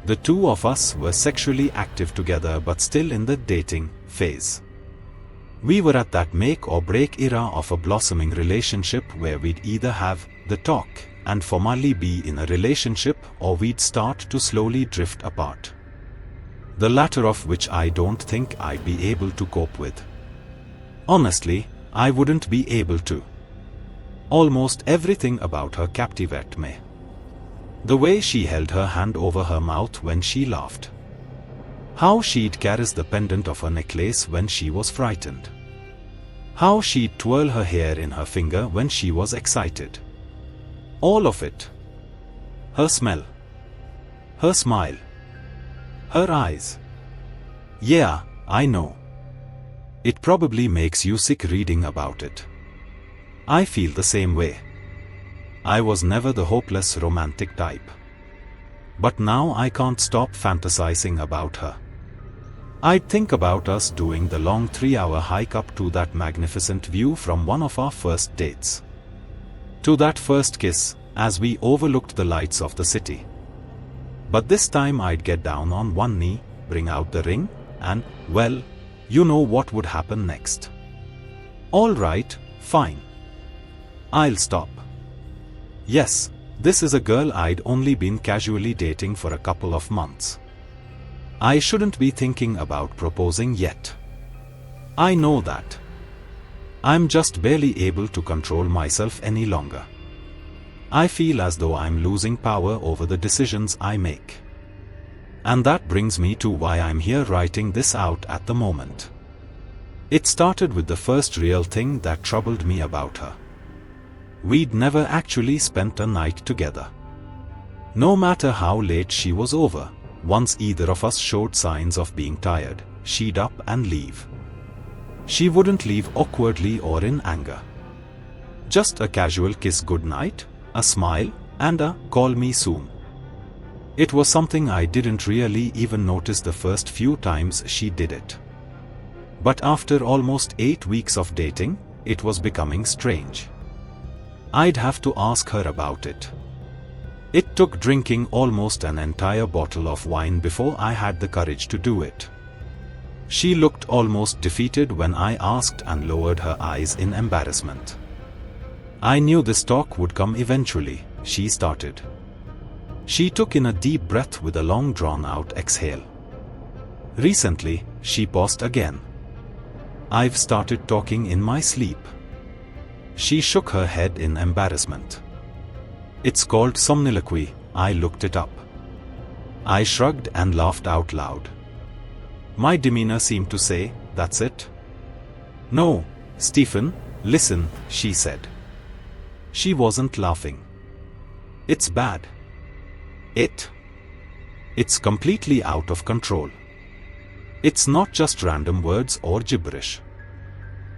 The two of us were sexually active together but still in the dating phase. We were at that make or break era of a blossoming relationship where we'd either have the talk and formally be in a relationship, or we'd start to slowly drift apart. The latter of which I don't think I'd be able to cope with. Honestly, I wouldn't be able to. Almost everything about her captivated me. The way she held her hand over her mouth when she laughed. How she'd caress the pendant of her necklace when she was frightened. How she'd twirl her hair in her finger when she was excited. All of it. Her smell. Her smile. Her eyes. Yeah, I know. It probably makes you sick reading about it. I feel the same way. I was never the hopeless romantic type. But now I can't stop fantasizing about her. I'd think about us doing the long 3-hour hike up to that magnificent view from one of our first dates. To that first kiss, as we overlooked the lights of the city. But this time I'd get down on one knee, bring out the ring, and, well, you know what would happen next. All right, fine. I'll stop. Yes, this is a girl I'd only been casually dating for a couple of months. I shouldn't be thinking about proposing yet. I know that. I'm just barely able to control myself any longer. I feel as though I'm losing power over the decisions I make. And that brings me to why I'm here writing this out at the moment. It started with the first real thing that troubled me about her. We'd never actually spent a night together. No matter how late she was over, once either of us showed signs of being tired, she'd up and leave. She wouldn't leave awkwardly or in anger. Just a casual kiss goodnight, a smile, and a call me soon. It was something I didn't really even notice the first few times she did it. But after almost 8 weeks of dating, it was becoming strange. I'd have to ask her about it. It took drinking almost an entire bottle of wine before I had the courage to do it. She looked almost defeated when I asked and lowered her eyes in embarrassment. I knew this talk would come eventually, she started. She took in a deep breath with a long drawn-out exhale. Recently, she paused again. I've started talking in my sleep. She shook her head in embarrassment. It's called somniloquy, I looked it up. I shrugged and laughed out loud. My demeanor seemed to say, that's it? No, Stephen, listen, she said. She wasn't laughing. It's bad. It's completely out of control. It's not just random words or gibberish.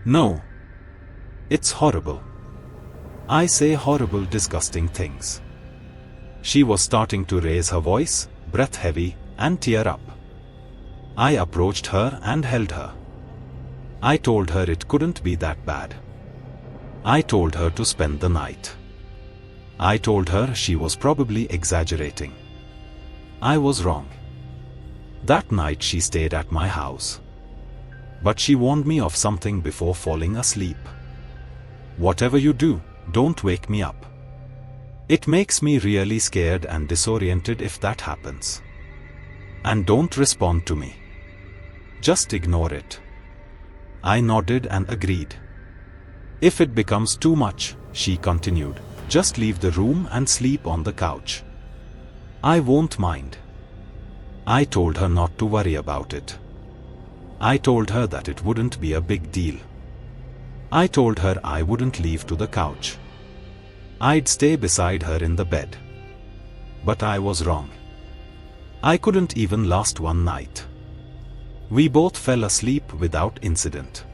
No. It's horrible. I say horrible, disgusting things. She was starting to raise her voice, breath heavy, and tear up. I approached her and held her. I told her it couldn't be that bad. I told her to spend the night. I told her she was probably exaggerating. I was wrong. That night she stayed at my house. But she warned me of something before falling asleep. Whatever you do, don't wake me up. It makes me really scared and disoriented if that happens. And don't respond to me. Just ignore it. I nodded and agreed. If it becomes too much, she continued, just leave the room and sleep on the couch. I won't mind. I told her not to worry about it. I told her that it wouldn't be a big deal. I told her I wouldn't leave to the couch. I'd stay beside her in the bed. But I was wrong. I couldn't even last one night. We both fell asleep without incident.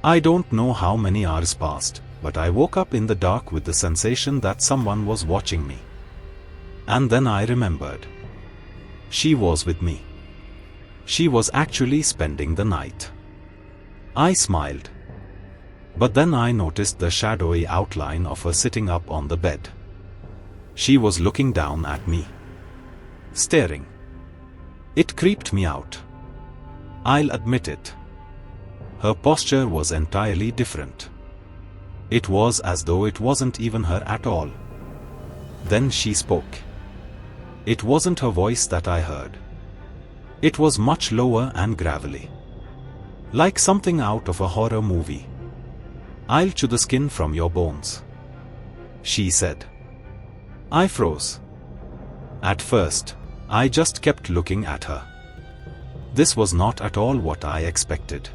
I don't know how many hours passed, but I woke up in the dark with the sensation that someone was watching me. And then I remembered. She was with me. She was actually spending the night. I smiled. But then I noticed the shadowy outline of her sitting up on the bed. She was looking down at me. Staring. It creeped me out. I'll admit it. Her posture was entirely different. It was as though it wasn't even her at all. Then she spoke. It wasn't her voice that I heard. It was much lower and gravelly. Like something out of a horror movie. I'll chew the skin from your bones, she said. I froze. At first, I just kept looking at her. This was not at all what I expected.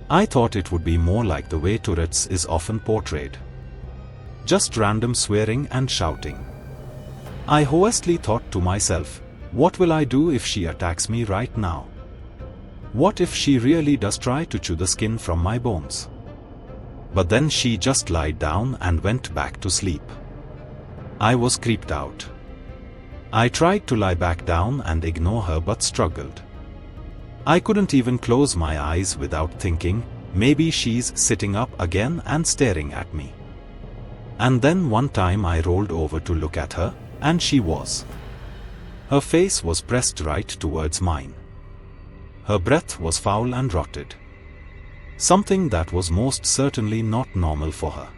I thought it would be more like the way Tourette's is often portrayed. Just random swearing and shouting. I hopelessly thought to myself, what will I do if she attacks me right now? What if she really does try to chew the skin from my bones? But then she just lied down and went back to sleep. I was creeped out. I tried to lie back down and ignore her but struggled. I couldn't even close my eyes without thinking, maybe she's sitting up again and staring at me. And then one time I rolled over to look at her, and she was. Her face was pressed right towards mine. Her breath was foul and rotted. Something that was most certainly not normal for her.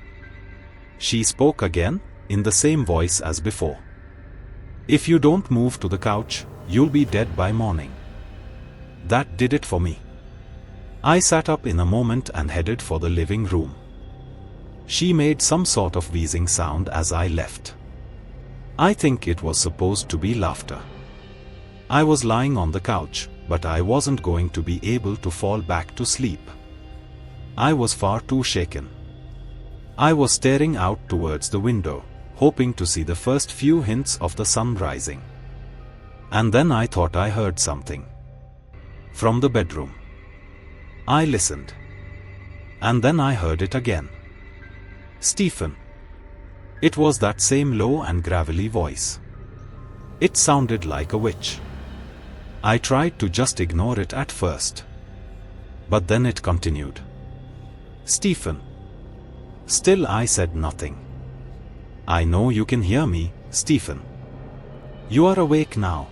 She spoke again, in the same voice as before. "If you don't move to the couch, you'll be dead by morning." That did it for me. I sat up in a moment and headed for the living room. She made some sort of wheezing sound as I left. I think it was supposed to be laughter. I was lying on the couch, but I wasn't going to be able to fall back to sleep. I was far too shaken. I was staring out towards the window, hoping to see the first few hints of the sun rising. And then I thought I heard something. From the bedroom. I listened. And then I heard it again. "Stephen." It was that same low and gravelly voice. It sounded like a witch. I tried to just ignore it at first. But then it continued. "Stephen." Still I said nothing. "I know you can hear me, Stephen. You are awake now.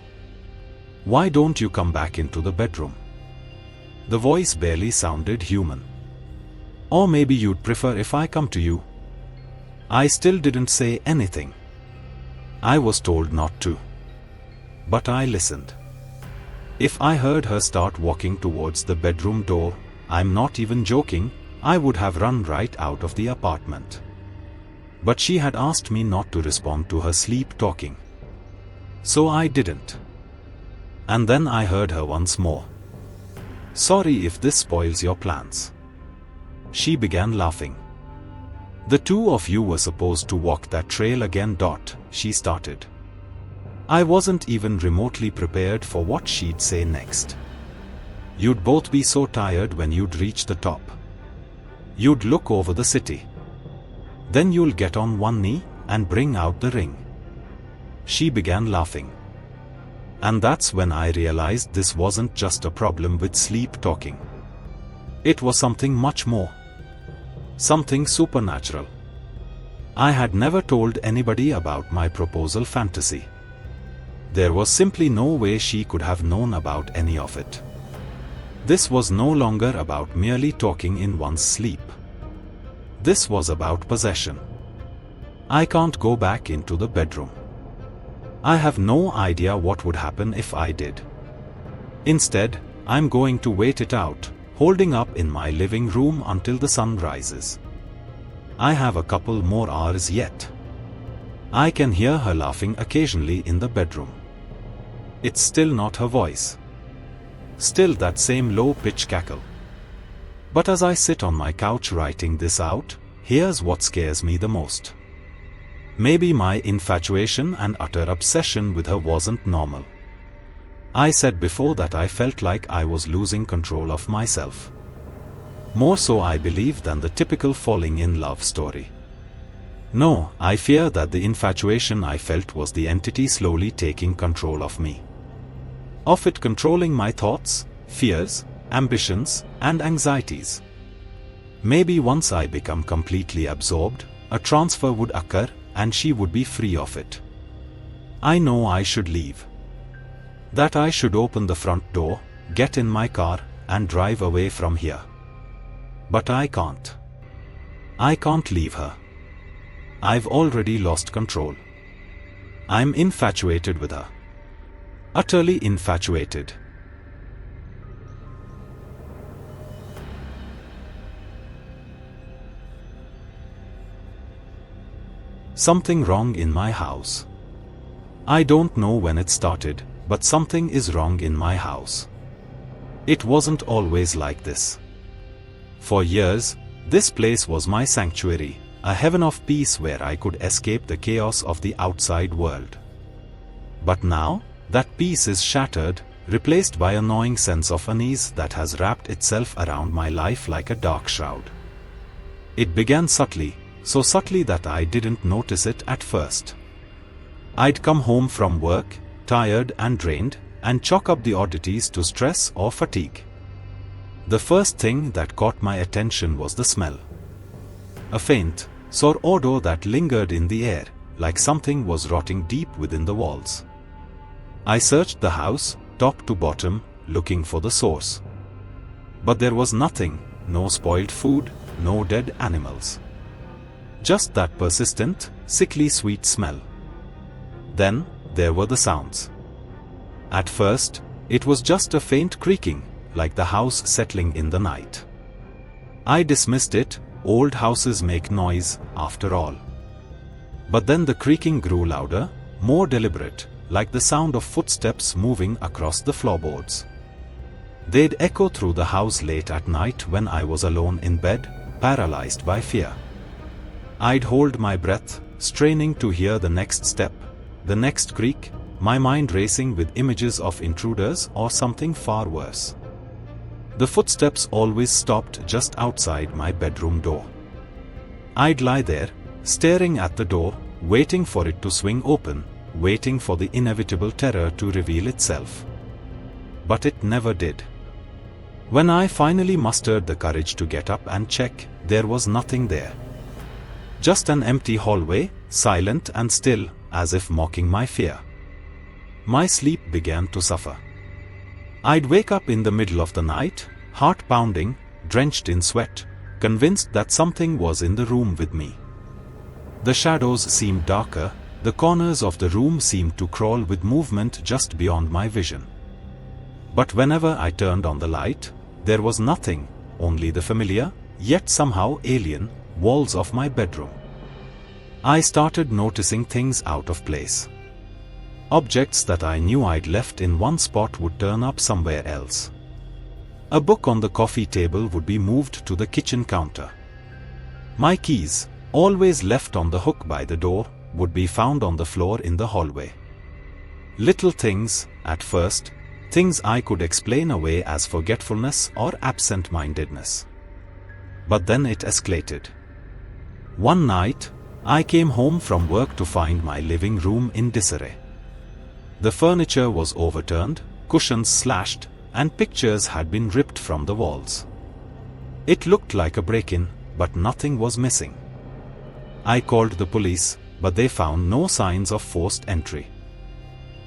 Why don't you come back into the bedroom?" The voice barely sounded human. "Or maybe you'd prefer if I come to you." I still didn't say anything. I was told not to. But I listened. If I heard her start walking towards the bedroom door, I'm not even joking, I would have run right out of the apartment. But she had asked me not to respond to her sleep talking. So I didn't. And then I heard her once more. "Sorry if this spoils your plans." She began laughing. "The two of you were supposed to walk that trail again. She started. I wasn't even remotely prepared for what she'd say next. "You'd both be so tired when you'd reach the top. You'd look over the city. Then you'll get on one knee and bring out the ring." She began laughing. And that's when I realized this wasn't just a problem with sleep talking. It was something much more. Something supernatural. I had never told anybody about my proposal fantasy. There was simply no way she could have known about any of it. This was no longer about merely talking in one's sleep. This was about possession. I can't go back into the bedroom. I have no idea what would happen if I did. Instead, I'm going to wait it out, holding up in my living room until the sun rises. I have a couple more hours yet. I can hear her laughing occasionally in the bedroom. It's still not her voice. Still that same low-pitch cackle. But as I sit on my couch writing this out, here's what scares me the most. Maybe my infatuation and utter obsession with her wasn't normal. I said before that I felt like I was losing control of myself. More so I believe than the typical falling in love story. No, I fear that the infatuation I felt was the entity slowly taking control of me. Of it controlling my thoughts, fears, ambitions, and anxieties. Maybe once I become completely absorbed, a transfer would occur, and she would be free of it. I know I should leave. That I should open the front door, get in my car, and drive away from here. But I can't. I can't leave her. I've already lost control. I'm infatuated with her. Utterly infatuated. Something wrong in my house. I don't know when it started, but something is wrong in my house. It wasn't always like this. For years, this place was my sanctuary, a heaven of peace where I could escape the chaos of the outside world. But now, that peace is shattered, replaced by a gnawing sense of unease that has wrapped itself around my life like a dark shroud. It began subtly, so subtly that I didn't notice it at first. I'd come home from work, tired and drained, and chalk up the oddities to stress or fatigue. The first thing that caught my attention was the smell. A faint, sour odor that lingered in the air, like something was rotting deep within the walls. I searched the house, top to bottom, looking for the source. But there was nothing, no spoiled food, no dead animals. Just that persistent, sickly sweet smell. Then, there were the sounds. At first, it was just a faint creaking, like the house settling in the night. I dismissed it, old houses make noise, after all. But then the creaking grew louder, more deliberate, like the sound of footsteps moving across the floorboards. They'd echo through the house late at night when I was alone in bed, paralyzed by fear. I'd hold my breath, straining to hear the next step, the next creak, my mind racing with images of intruders or something far worse. The footsteps always stopped just outside my bedroom door. I'd lie there, staring at the door, waiting for it to swing open, waiting for the inevitable terror to reveal itself. But it never did. When I finally mustered the courage to get up and check, there was nothing there. Just an empty hallway, silent and still, as if mocking my fear. My sleep began to suffer. I'd wake up in the middle of the night, heart pounding, drenched in sweat, convinced that something was in the room with me. The shadows seemed darker, the corners of the room seemed to crawl with movement just beyond my vision. But whenever I turned on the light, there was nothing, only the familiar, yet somehow alien, walls of my bedroom. I started noticing things out of place. Objects that I knew I'd left in one spot would turn up somewhere else. A book on the coffee table would be moved to the kitchen counter. My keys, always left on the hook by the door, would be found on the floor in the hallway. Little things, at first, things I could explain away as forgetfulness or absent-mindedness. But then it escalated. One night, I came home from work to find my living room in disarray. The furniture was overturned, cushions slashed, and pictures had been ripped from the walls. It looked like a break-in, but nothing was missing. I called the police, but they found no signs of forced entry.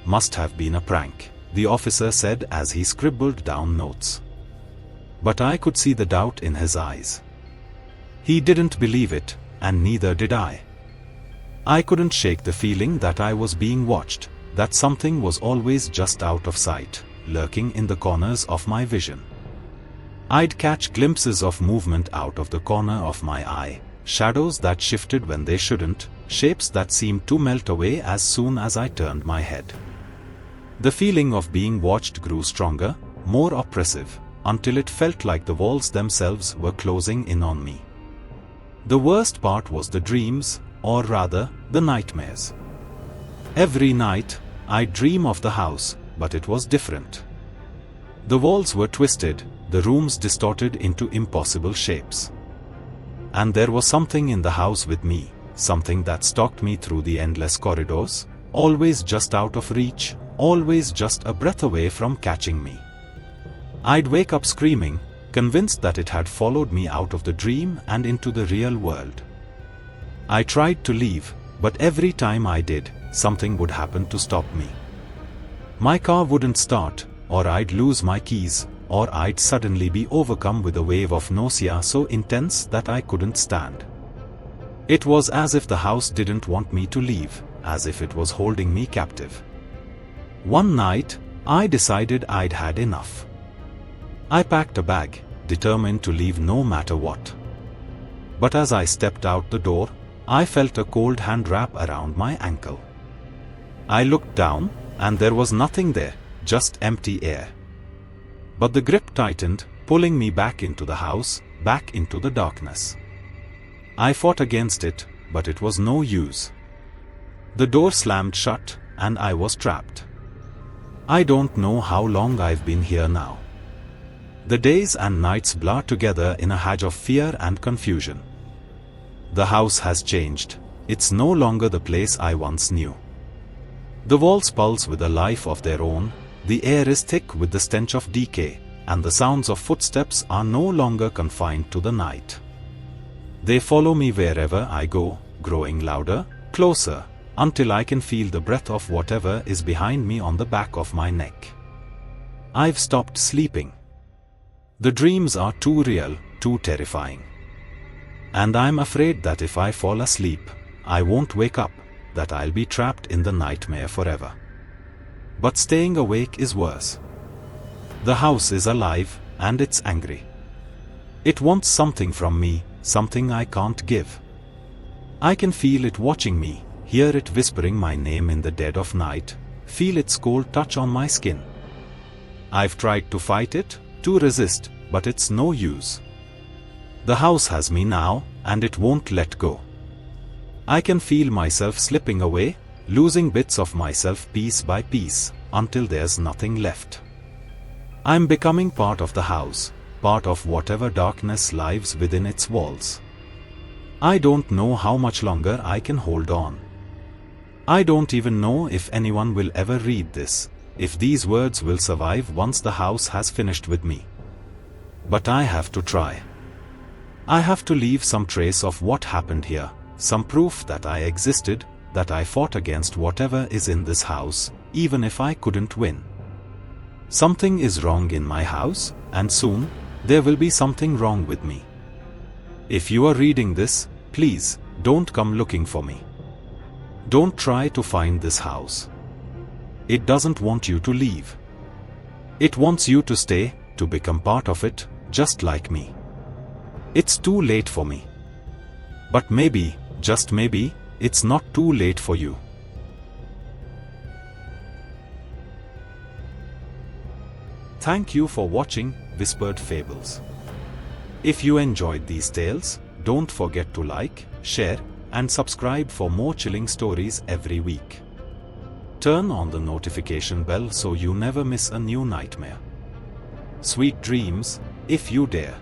Must have been a prank, the officer said as he scribbled down notes. But I could see the doubt in his eyes. He didn't believe it, and neither did I. I couldn't shake the feeling that I was being watched, that something was always just out of sight, lurking in the corners of my vision. I'd catch glimpses of movement out of the corner of my eye, shadows that shifted when they shouldn't, shapes that seemed to melt away as soon as I turned my head. The feeling of being watched grew stronger, more oppressive, until it felt like the walls themselves were closing in on me. The worst part was the dreams, or rather, the nightmares. Every night, I'd dream of the house, but it was different. The walls were twisted, the rooms distorted into impossible shapes. And there was something in the house with me, something that stalked me through the endless corridors, always just out of reach, always just a breath away from catching me. I'd wake up screaming, convinced that it had followed me out of the dream and into the real world. I tried to leave, but every time I did, something would happen to stop me. My car wouldn't start, or I'd lose my keys, or I'd suddenly be overcome with a wave of nausea so intense that I couldn't stand. It was as if the house didn't want me to leave, as if it was holding me captive. One night, I decided I'd had enough. I packed a bag, determined to leave no matter what. But as I stepped out the door, I felt a cold hand wrap around my ankle. I looked down, and there was nothing there, just empty air. But the grip tightened, pulling me back into the house, back into the darkness. I fought against it, but it was no use. The door slammed shut, and I was trapped. I don't know how long I've been here now. The days and nights blur together in a hedge of fear and confusion. The house has changed. It's no longer the place I once knew. The walls pulse with a life of their own, the air is thick with the stench of decay, and the sounds of footsteps are no longer confined to the night. They follow me wherever I go, growing louder, closer, until I can feel the breath of whatever is behind me on the back of my neck. I've stopped sleeping. The dreams are too real, too terrifying. And I'm afraid that if I fall asleep, I won't wake up, that I'll be trapped in the nightmare forever. But staying awake is worse. The house is alive, and it's angry. It wants something from me, something I can't give. I can feel it watching me, hear it whispering my name in the dead of night, feel its cold touch on my skin. I've tried to fight it, to resist, but it's no use. The house has me now, and it won't let go. I can feel myself slipping away, losing bits of myself piece by piece, until there's nothing left. I'm becoming part of the house, part of whatever darkness lives within its walls. I don't know how much longer I can hold on. I don't even know if anyone will ever read this, if these words will survive once the house has finished with me. But I have to try. I have to leave some trace of what happened here, some proof that I existed, that I fought against whatever is in this house, even if I couldn't win. Something is wrong in my house, and soon, there will be something wrong with me. If you are reading this, please, don't come looking for me. Don't try to find this house. It doesn't want you to leave. It wants you to stay, to become part of it, just like me. It's too late for me. But maybe, just maybe, it's not too late for you. Thank you for watching Whispered Fables. If you enjoyed these tales, don't forget to like, share, and subscribe for more chilling stories every week. Turn on the notification bell so you never miss a new nightmare. Sweet dreams, if you dare.